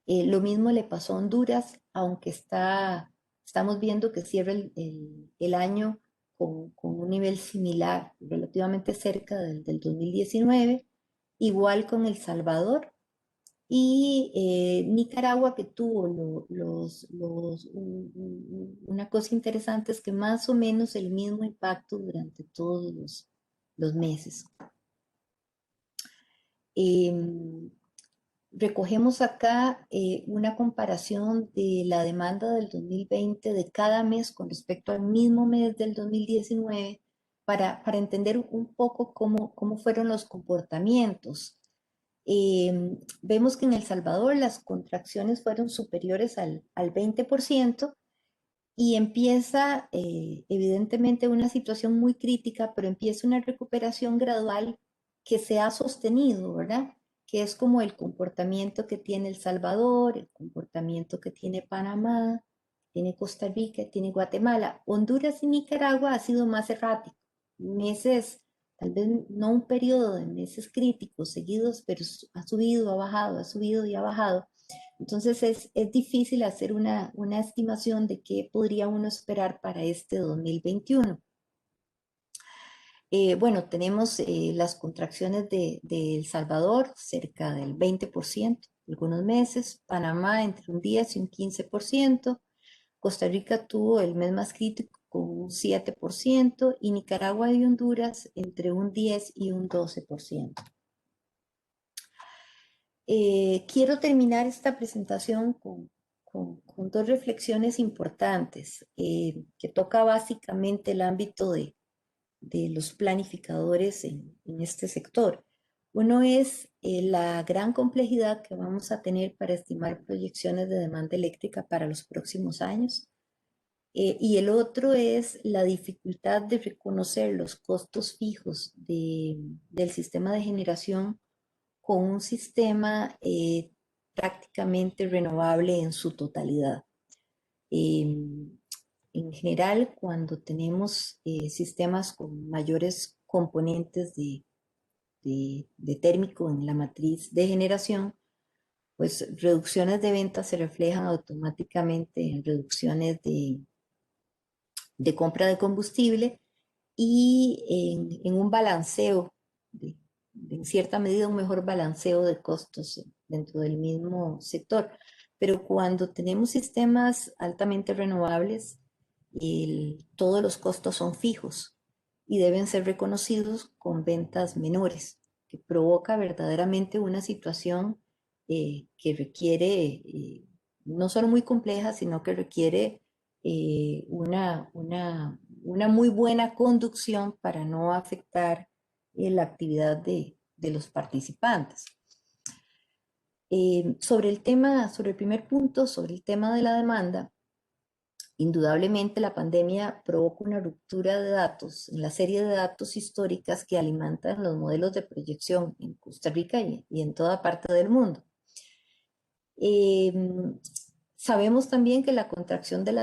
Lo mismo le pasó a Honduras, aunque estamos viendo que cierra el año con un nivel similar, relativamente cerca del 2019, igual con El Salvador. Y Nicaragua, que tuvo una cosa interesante es que más o menos el mismo impacto durante todos los meses. Recogemos acá una comparación de la demanda del 2020 de cada mes con respecto al mismo mes del 2019 para entender un poco cómo fueron los comportamientos. Vemos que en El Salvador las contracciones fueron superiores al 20% y empieza evidentemente una situación muy crítica, pero empieza una recuperación gradual que se ha sostenido, ¿verdad? Que es como el comportamiento que tiene El Salvador, el comportamiento que tiene Panamá, tiene Costa Rica, tiene Guatemala. Honduras y Nicaragua ha sido más errático, meses, tal vez no un periodo de meses críticos seguidos, pero ha subido, ha bajado, ha subido y ha bajado. Entonces es difícil hacer una estimación de qué podría uno esperar para este 2021. Bueno, tenemos las contracciones de El Salvador, cerca del 20%, algunos meses, Panamá entre un 10 y un 15%, Costa Rica tuvo el mes más crítico con un 7% y Nicaragua y Honduras entre un 10 y un 12%. Quiero terminar esta presentación con dos reflexiones importantes que toca básicamente el ámbito de los planificadores en este sector. Uno es la gran complejidad que vamos a tener para estimar proyecciones de demanda eléctrica para los próximos años. Y el otro es la dificultad de reconocer los costos fijos del sistema de generación con un sistema prácticamente renovable en su totalidad. En general, cuando tenemos sistemas con mayores componentes de térmico en la matriz de generación, pues reducciones de ventas se reflejan automáticamente en reducciones de compra de combustible y en un balanceo, en cierta medida un mejor balanceo de costos dentro del mismo sector. Pero cuando tenemos sistemas altamente renovables, todos los costos son fijos y deben ser reconocidos con ventas menores, que provoca verdaderamente una situación que requiere, no solo muy compleja, sino que requiere una muy buena conducción para no afectar la actividad de los participantes. Sobre el primer punto, sobre el tema de la demanda, indudablemente la pandemia provoca una ruptura de datos en la serie de datos históricas que alimentan los modelos de proyección en Costa Rica y en toda parte del mundo. Sabemos también que la contracción de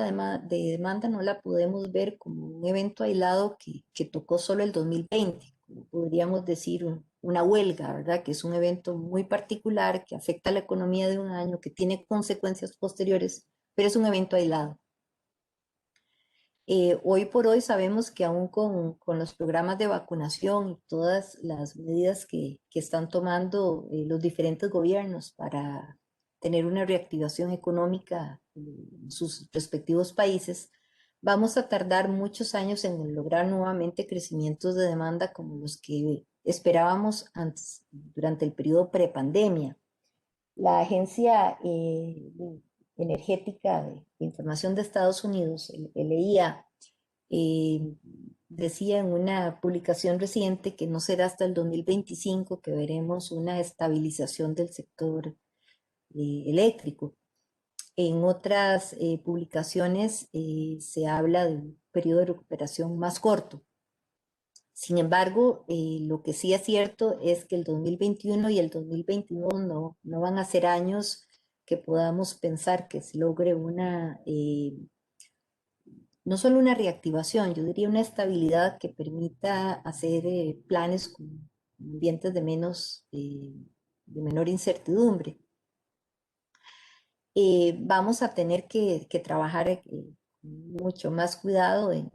demanda no la podemos ver como un evento aislado que tocó solo el 2020, como podríamos decir una huelga, ¿verdad? Que es un evento muy particular que afecta a la economía de un año, que tiene consecuencias posteriores, pero es un evento aislado. Hoy por hoy sabemos que aún con los programas de vacunación y todas las medidas que están tomando los diferentes gobiernos para tener una reactivación económica en sus respectivos países, vamos a tardar muchos años en lograr nuevamente crecimientos de demanda como los que esperábamos antes, durante el periodo prepandemia. La Agencia Energética de Información de Estados Unidos, el EIA, decía en una publicación reciente que no será hasta el 2025 que veremos una estabilización del sector eléctrico. En otras publicaciones se habla de un periodo de recuperación más corto. Sin embargo, lo que sí es cierto es que el 2021 y el 2022 no van a ser años que podamos pensar que se logre una, no solo una reactivación, yo diría una estabilidad que permita hacer planes con ambientes de menor incertidumbre. Vamos a tener que trabajar mucho más cuidado en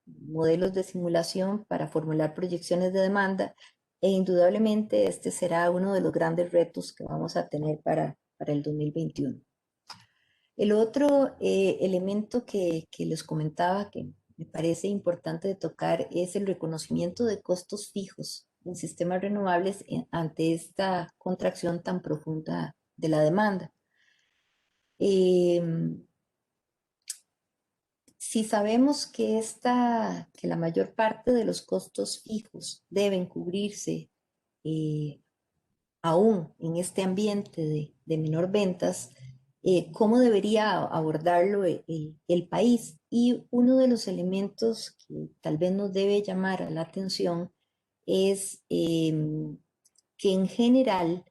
modelos de simulación para formular proyecciones de demanda e indudablemente este será uno de los grandes retos que vamos a tener para el 2021. El otro elemento que les comentaba que me parece importante de tocar es el reconocimiento de costos fijos en sistemas renovables ante esta contracción tan profunda de la demanda. Si sabemos que la mayor parte de los costos fijos deben cubrirse aún en este ambiente de menor ventas, ¿cómo debería abordarlo el país? Y uno de los elementos que tal vez nos debe llamar la atención es que en general,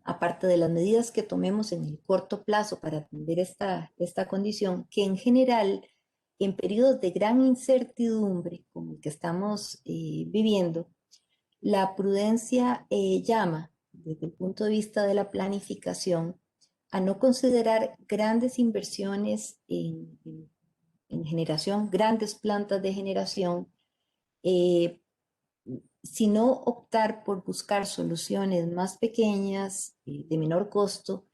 aparte de las medidas que tomemos en el corto plazo para atender esta condición, que en general, en periodos de gran incertidumbre como el que estamos viviendo, la prudencia llama, desde el punto de vista de la planificación, a no considerar grandes inversiones en generación, grandes plantas de generación, sino optar por buscar soluciones más pequeñas, de menor costo,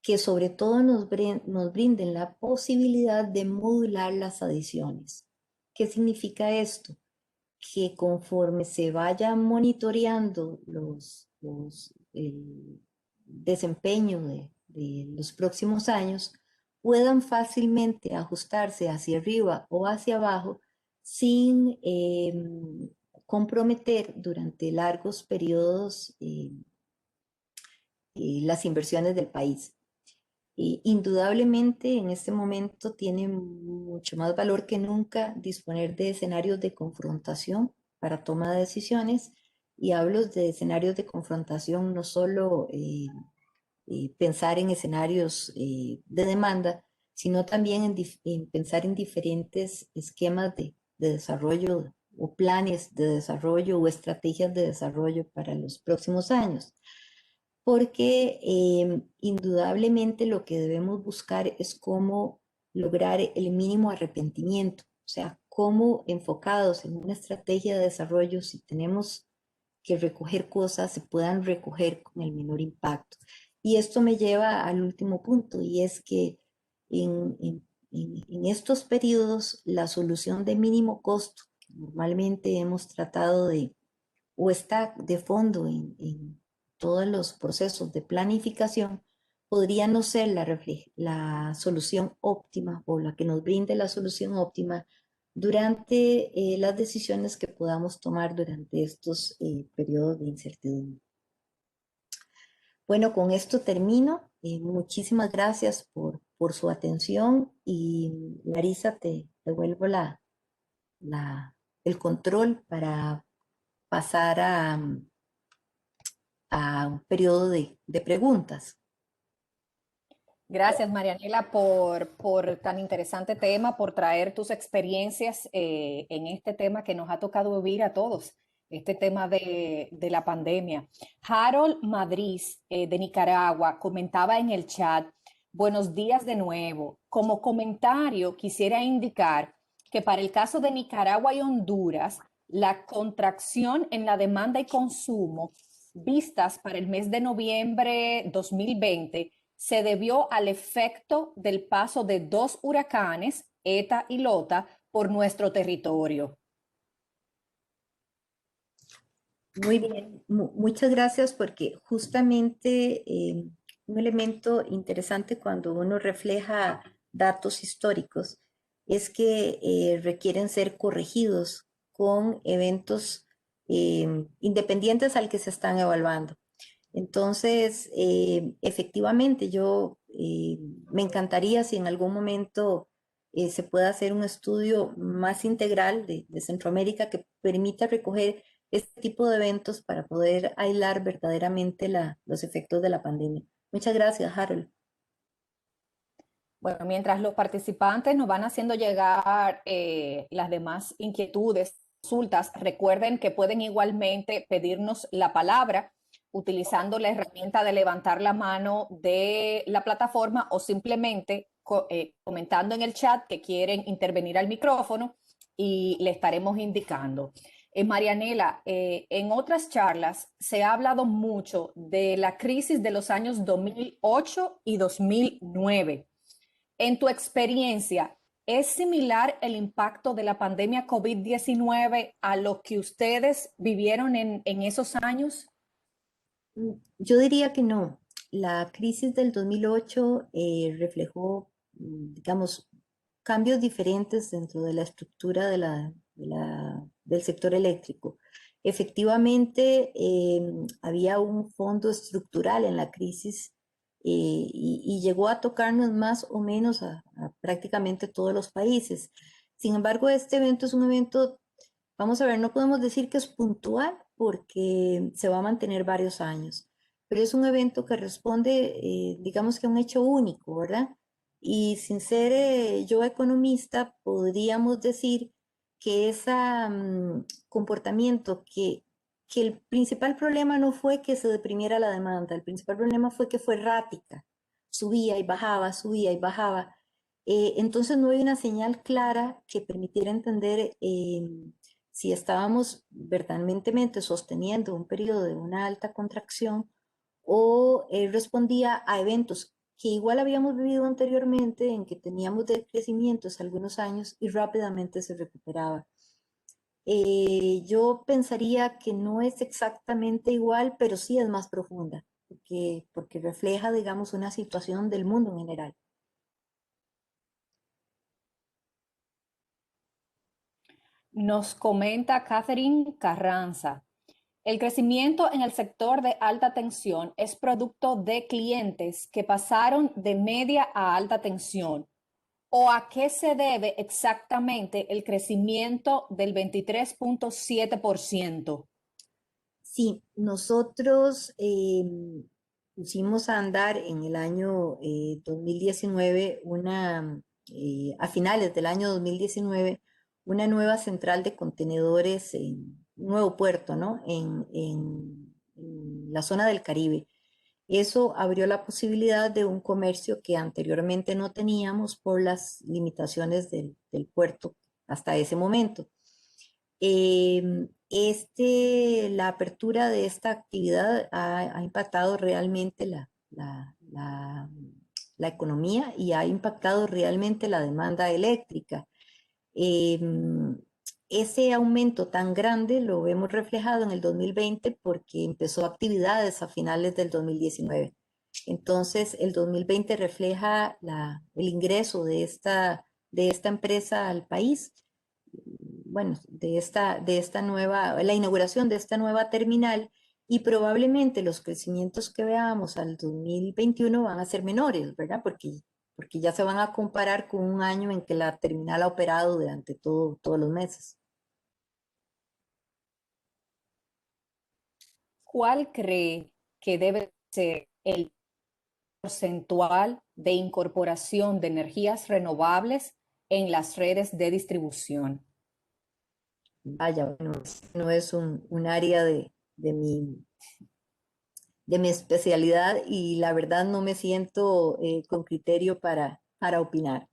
que sobre todo nos brinden la posibilidad de modular las adiciones. ¿Qué significa esto? Que conforme se vaya monitoreando el desempeño de los próximos años, puedan fácilmente ajustarse hacia arriba o hacia abajo sin comprometer durante largos periodos las inversiones del país. Indudablemente en este momento tiene mucho más valor que nunca disponer de escenarios de confrontación para toma de decisiones, y hablo de escenarios de confrontación no solo pensar en escenarios de demanda, sino también en pensar en diferentes esquemas de desarrollo o planes de desarrollo o estrategias de desarrollo para los próximos años. Porque indudablemente lo que debemos buscar es cómo lograr el mínimo arrepentimiento, o sea, cómo enfocados en una estrategia de desarrollo, si tenemos que recoger cosas, se puedan recoger con el menor impacto. Y esto me lleva al último punto, y es que en estos periodos la solución de mínimo costo, que normalmente hemos tratado de, o está de fondo en todos los procesos de planificación, podría no ser la solución óptima o la que nos brinde la solución óptima durante las decisiones que podamos tomar durante estos periodos de incertidumbre. Bueno, con esto termino. Muchísimas gracias por su atención, y Marisa, te devuelvo el control para pasar a un periodo de preguntas. Gracias, Marianela, por tan interesante tema, por traer tus experiencias en este tema que nos ha tocado vivir a todos, este tema de la pandemia. Harold Madrid, de Nicaragua, comentaba en el chat: buenos días de nuevo. Como comentario, quisiera indicar que para el caso de Nicaragua y Honduras, la contracción en la demanda y consumo vistas para el mes de noviembre 2020 se debió al efecto del paso de dos huracanes, ETA y LOTA, por nuestro territorio. Muy bien, muchas gracias porque justamente un elemento interesante cuando uno refleja datos históricos es que requieren ser corregidos con eventos independientes al que se están evaluando. Entonces, efectivamente, yo me encantaría si en algún momento se pueda hacer un estudio más integral de Centroamérica que permita recoger este tipo de eventos para poder aislar verdaderamente los efectos de la pandemia. Muchas gracias, Harold. Bueno, mientras los participantes nos van haciendo llegar las demás inquietudes, consultas, recuerden que pueden igualmente pedirnos la palabra utilizando la herramienta de levantar la mano de la plataforma o simplemente comentando en el chat que quieren intervenir al micrófono y le estaremos indicando. Marianela, en otras charlas se ha hablado mucho de la crisis de los años 2008 y 2009. En tu experiencia, ¿es similar el impacto de la pandemia COVID-19 a lo que ustedes vivieron en esos años? Yo diría que no. La crisis del 2008 reflejó, digamos, cambios diferentes dentro de la estructura del sector eléctrico. Efectivamente, había un fondo estructural en la crisis y llegó a tocarnos más o menos a prácticamente todos los países. Sin embargo, este evento es un evento, vamos a ver, no podemos decir que es puntual porque se va a mantener varios años, pero es un evento que responde, digamos que a un hecho único, ¿verdad? Y sin ser yo economista, podríamos decir que ese comportamiento, que el principal problema no fue que se deprimiera la demanda, el principal problema fue que fue errática, subía y bajaba, subía y bajaba. Entonces no hay una señal clara que permitiera entender si estábamos verdaderamente sosteniendo un periodo de una alta contracción o respondía a eventos que igual habíamos vivido anteriormente, en que teníamos decrecimientos algunos años y rápidamente se recuperaba. Yo pensaría que no es exactamente igual, pero sí es más profunda, porque refleja, digamos, una situación del mundo en general. Nos comenta Catherine Carranza. El crecimiento en el sector de alta tensión es producto de clientes que pasaron de media a alta tensión. ¿O a qué se debe exactamente el crecimiento del 23.7%? Sí, nosotros pusimos a andar en el año 2019, a finales del año 2019, una nueva central de contenedores en un nuevo puerto, ¿no? En la zona del Caribe. Eso abrió la posibilidad de un comercio que anteriormente no teníamos por las limitaciones del puerto hasta ese momento. La apertura de esta actividad ha impactado realmente la economía y ha impactado realmente la demanda eléctrica. Em, Ese aumento tan grande lo vemos reflejado en el 2020 porque empezó actividades a finales del 2019. Entonces, el 2020 refleja el ingreso de esta empresa al país, bueno, la inauguración de esta nueva terminal, y probablemente los crecimientos que veamos al 2021 van a ser menores, ¿verdad? Porque ya se van a comparar con un año en que la terminal ha operado durante todos los meses. ¿Cuál cree que debe ser el porcentual de incorporación de energías renovables en las redes de distribución? Vaya, bueno, no es un área de mi especialidad y la verdad no me siento con criterio para opinar.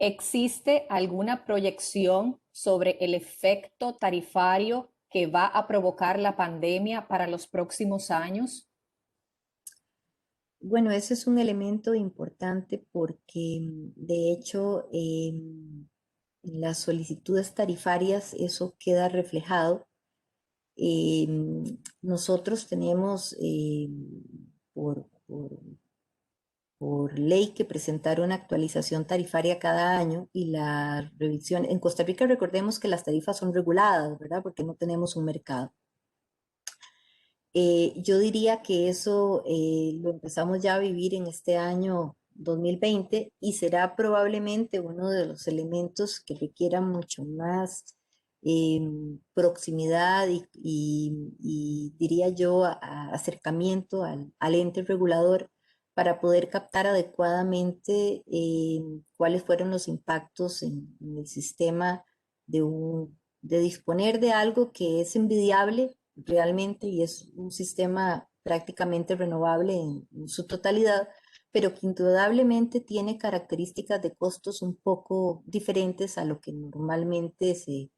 ¿Existe alguna proyección sobre el efecto tarifario que va a provocar la pandemia para los próximos años? Bueno, ese es un elemento importante porque de hecho en las solicitudes tarifarias eso queda reflejado. Nosotros tenemos por ley que presentar una actualización tarifaria cada año y la revisión. En Costa Rica recordemos que las tarifas son reguladas, ¿verdad? Porque no tenemos un mercado. Yo diría que eso lo empezamos ya a vivir en este año 2020 y será probablemente uno de los elementos que requieran mucho más proximidad y diría yo acercamiento al ente regulador para poder captar adecuadamente cuáles fueron los impactos en el sistema de disponer de algo que es envidiable realmente y es un sistema prácticamente renovable en su totalidad, pero que indudablemente tiene características de costos un poco diferentes a lo que normalmente se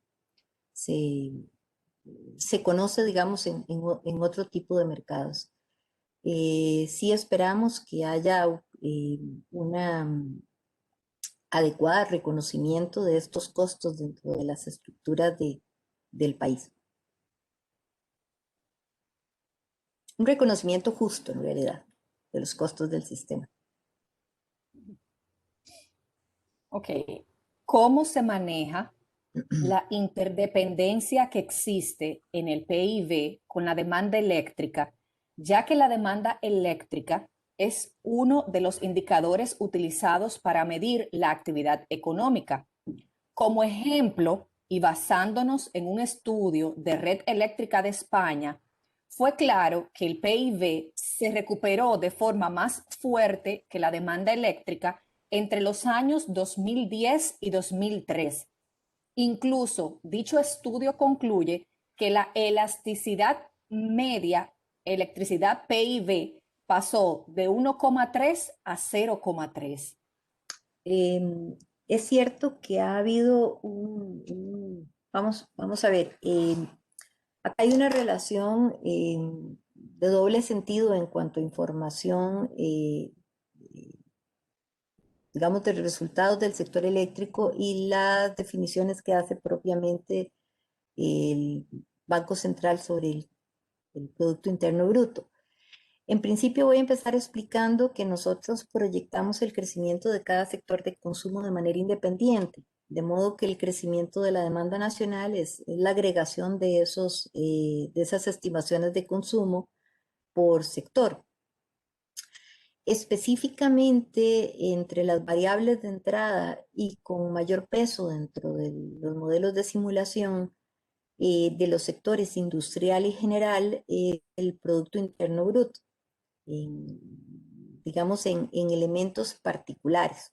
conoce, digamos, en otro tipo de mercados. Sí esperamos que haya una adecuada reconocimiento de estos costos dentro de las estructuras del país. Un reconocimiento justo, en realidad, de los costos del sistema. Ok. ¿Cómo se maneja la interdependencia que existe en el PIB con la demanda eléctrica, ya que la demanda eléctrica es uno de los indicadores utilizados para medir la actividad económica? Como ejemplo, y basándonos en un estudio de Red Eléctrica de España, fue claro que el PIB se recuperó de forma más fuerte que la demanda eléctrica entre los años 2010 y 2003. Incluso dicho estudio concluye que la elasticidad media electricidad PIB pasó de 1,3 a 0,3. Es cierto que ha habido vamos a ver, acá hay una relación de doble sentido en cuanto a información, digamos, de resultados del sector eléctrico y las definiciones que hace propiamente el Banco Central sobre el Producto Interno Bruto. En principio voy a empezar explicando que nosotros proyectamos el crecimiento de cada sector de consumo de manera independiente, de modo que el crecimiento de la demanda nacional es la agregación de esas estimaciones de consumo por sector. Específicamente entre las variables de entrada y con mayor peso dentro de los modelos de simulación de los sectores industrial y general, el Producto Interno Bruto, digamos, en elementos particulares.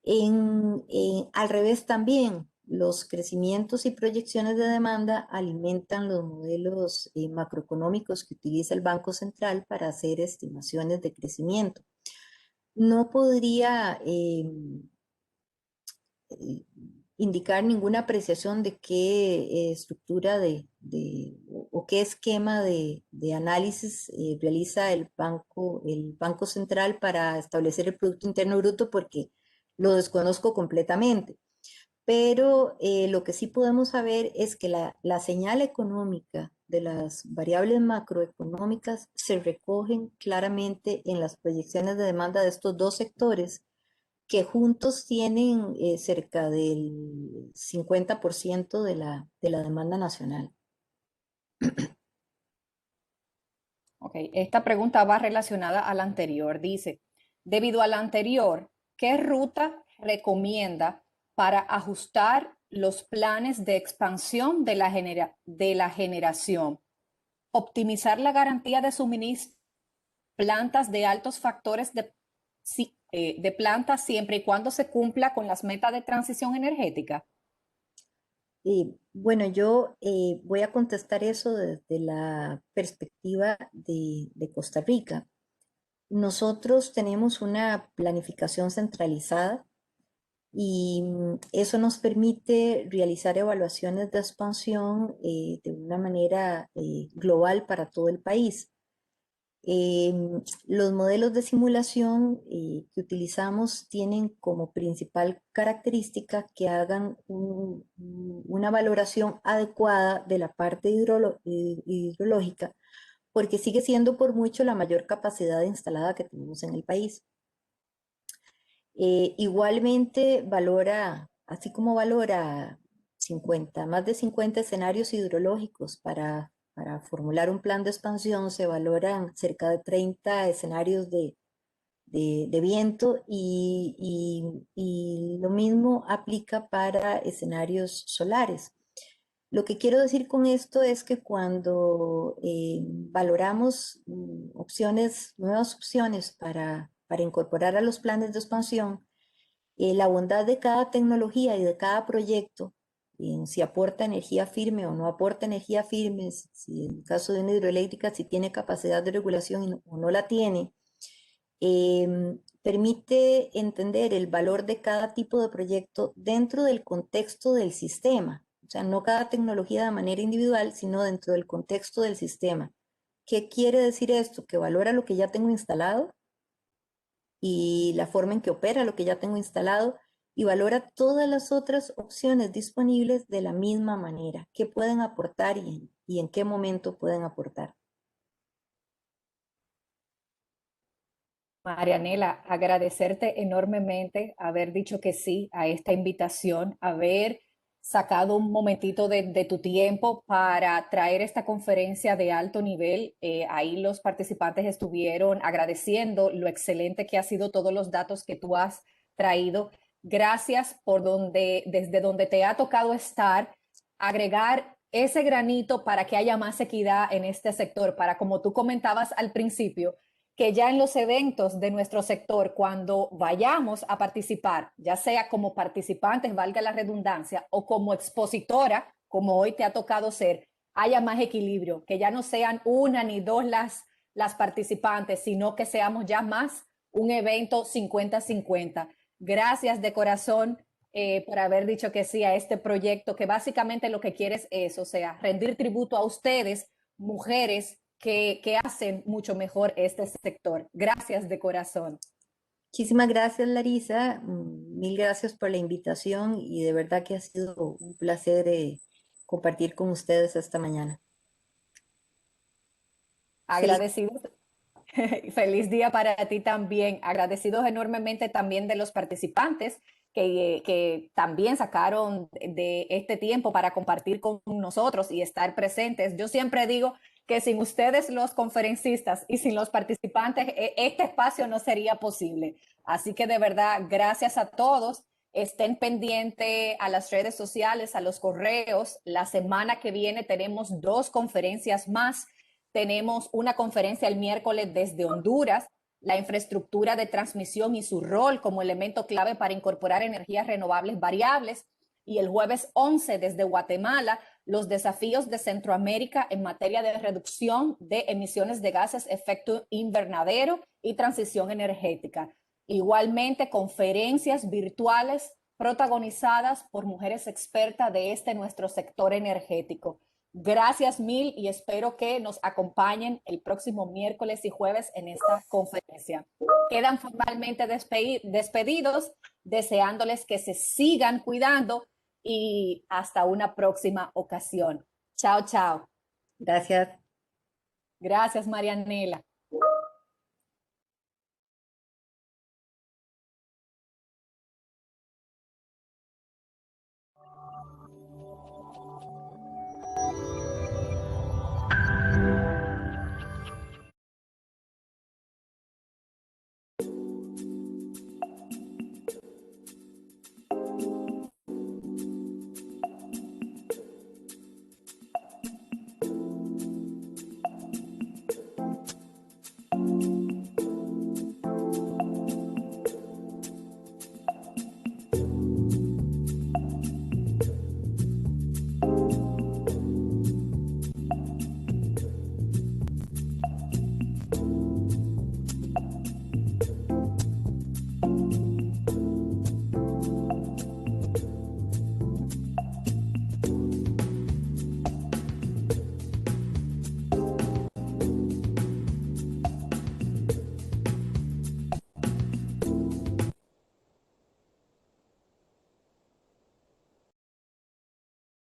Al revés también, los crecimientos y proyecciones de demanda alimentan los modelos macroeconómicos que utiliza el Banco Central para hacer estimaciones de crecimiento. No podría indicar ninguna apreciación de qué estructura o qué esquema de análisis realiza el Banco Central para establecer el Producto Interno Bruto porque lo desconozco completamente. Pero lo que sí podemos saber es que la señal económica de las variables macroeconómicas se recogen claramente en las proyecciones de demanda de estos dos sectores que juntos tienen cerca del 50% de la demanda nacional. Okay. Esta pregunta va relacionada a la anterior. Dice, debido a la anterior, ¿qué ruta recomienda para ajustar los planes de expansión de la generación? Optimizar la garantía de suministro, plantas de altos factores de plantas siempre y cuando se cumpla con las metas de transición energética. Bueno, yo voy a contestar eso desde la perspectiva de Costa Rica. Nosotros tenemos una planificación centralizada y eso nos permite realizar evaluaciones de expansión de una manera global para todo el país. Los modelos de simulación que utilizamos tienen como principal característica que hagan una valoración adecuada de la parte hidrológica, porque sigue siendo por mucho la mayor capacidad instalada que tenemos en el país. Igualmente valora, así como valora más de 50 escenarios hidrológicos para formular un plan de expansión, se valoran cerca de 30 escenarios de viento y lo mismo aplica para escenarios solares. Lo que quiero decir con esto es que cuando valoramos nuevas opciones para incorporar a los planes de expansión, la bondad de cada tecnología y de cada proyecto, si aporta energía firme o no aporta energía firme, si en el caso de una hidroeléctrica, si tiene capacidad de regulación o no la tiene, permite entender el valor de cada tipo de proyecto dentro del contexto del sistema. O sea, no cada tecnología de manera individual, sino dentro del contexto del sistema. ¿Qué quiere decir esto? Que valora lo que ya tengo instalado y la forma en que opera lo que ya tengo instalado y valora todas las otras opciones disponibles de la misma manera. ¿Qué pueden aportar y en qué momento pueden aportar? Marianela, agradecerte enormemente haber dicho que sí a esta invitación, haber sacado un momentito de tu tiempo para traer esta conferencia de alto nivel. Ahí los participantes estuvieron agradeciendo lo excelente que ha sido todos los datos que tú has traído. Gracias por desde donde te ha tocado estar, agregar ese granito para que haya más equidad en este sector, para, como tú comentabas al principio, que ya en los eventos de nuestro sector, cuando vayamos a participar, ya sea como participantes, valga la redundancia, o como expositora, como hoy te ha tocado ser, haya más equilibrio, que ya no sean una ni dos las participantes, sino que seamos ya más un evento 50-50. Gracias de corazón por haber dicho que sí a este proyecto, que básicamente lo que quieres es, o sea, rendir tributo a ustedes, mujeres, que hacen mucho mejor este sector. Gracias de corazón. Muchísimas gracias, Larisa. Mil gracias por la invitación y de verdad que ha sido un placer compartir con ustedes esta mañana. Agradecidos. Feliz día para ti también. Agradecidos enormemente también de los participantes que también sacaron de este tiempo para compartir con nosotros y estar presentes. Yo siempre digo que sin ustedes los conferencistas y sin los participantes, este espacio no sería posible. Así que de verdad, gracias a todos. Estén pendientes a las redes sociales, a los correos. La semana que viene tenemos 2 conferencias más. Tenemos una conferencia el miércoles desde Honduras, la infraestructura de transmisión y su rol como elemento clave para incorporar energías renovables variables. Y el jueves 11 desde Guatemala, los desafíos de Centroamérica en materia de reducción de emisiones de gases efecto invernadero y transición energética. Igualmente, conferencias virtuales protagonizadas por mujeres expertas de nuestro sector energético. Gracias mil y espero que nos acompañen el próximo miércoles y jueves en esta conferencia. Quedan formalmente despedidos, deseándoles que se sigan cuidando y hasta una próxima ocasión. Chao, chao. Gracias. Gracias, Marianela.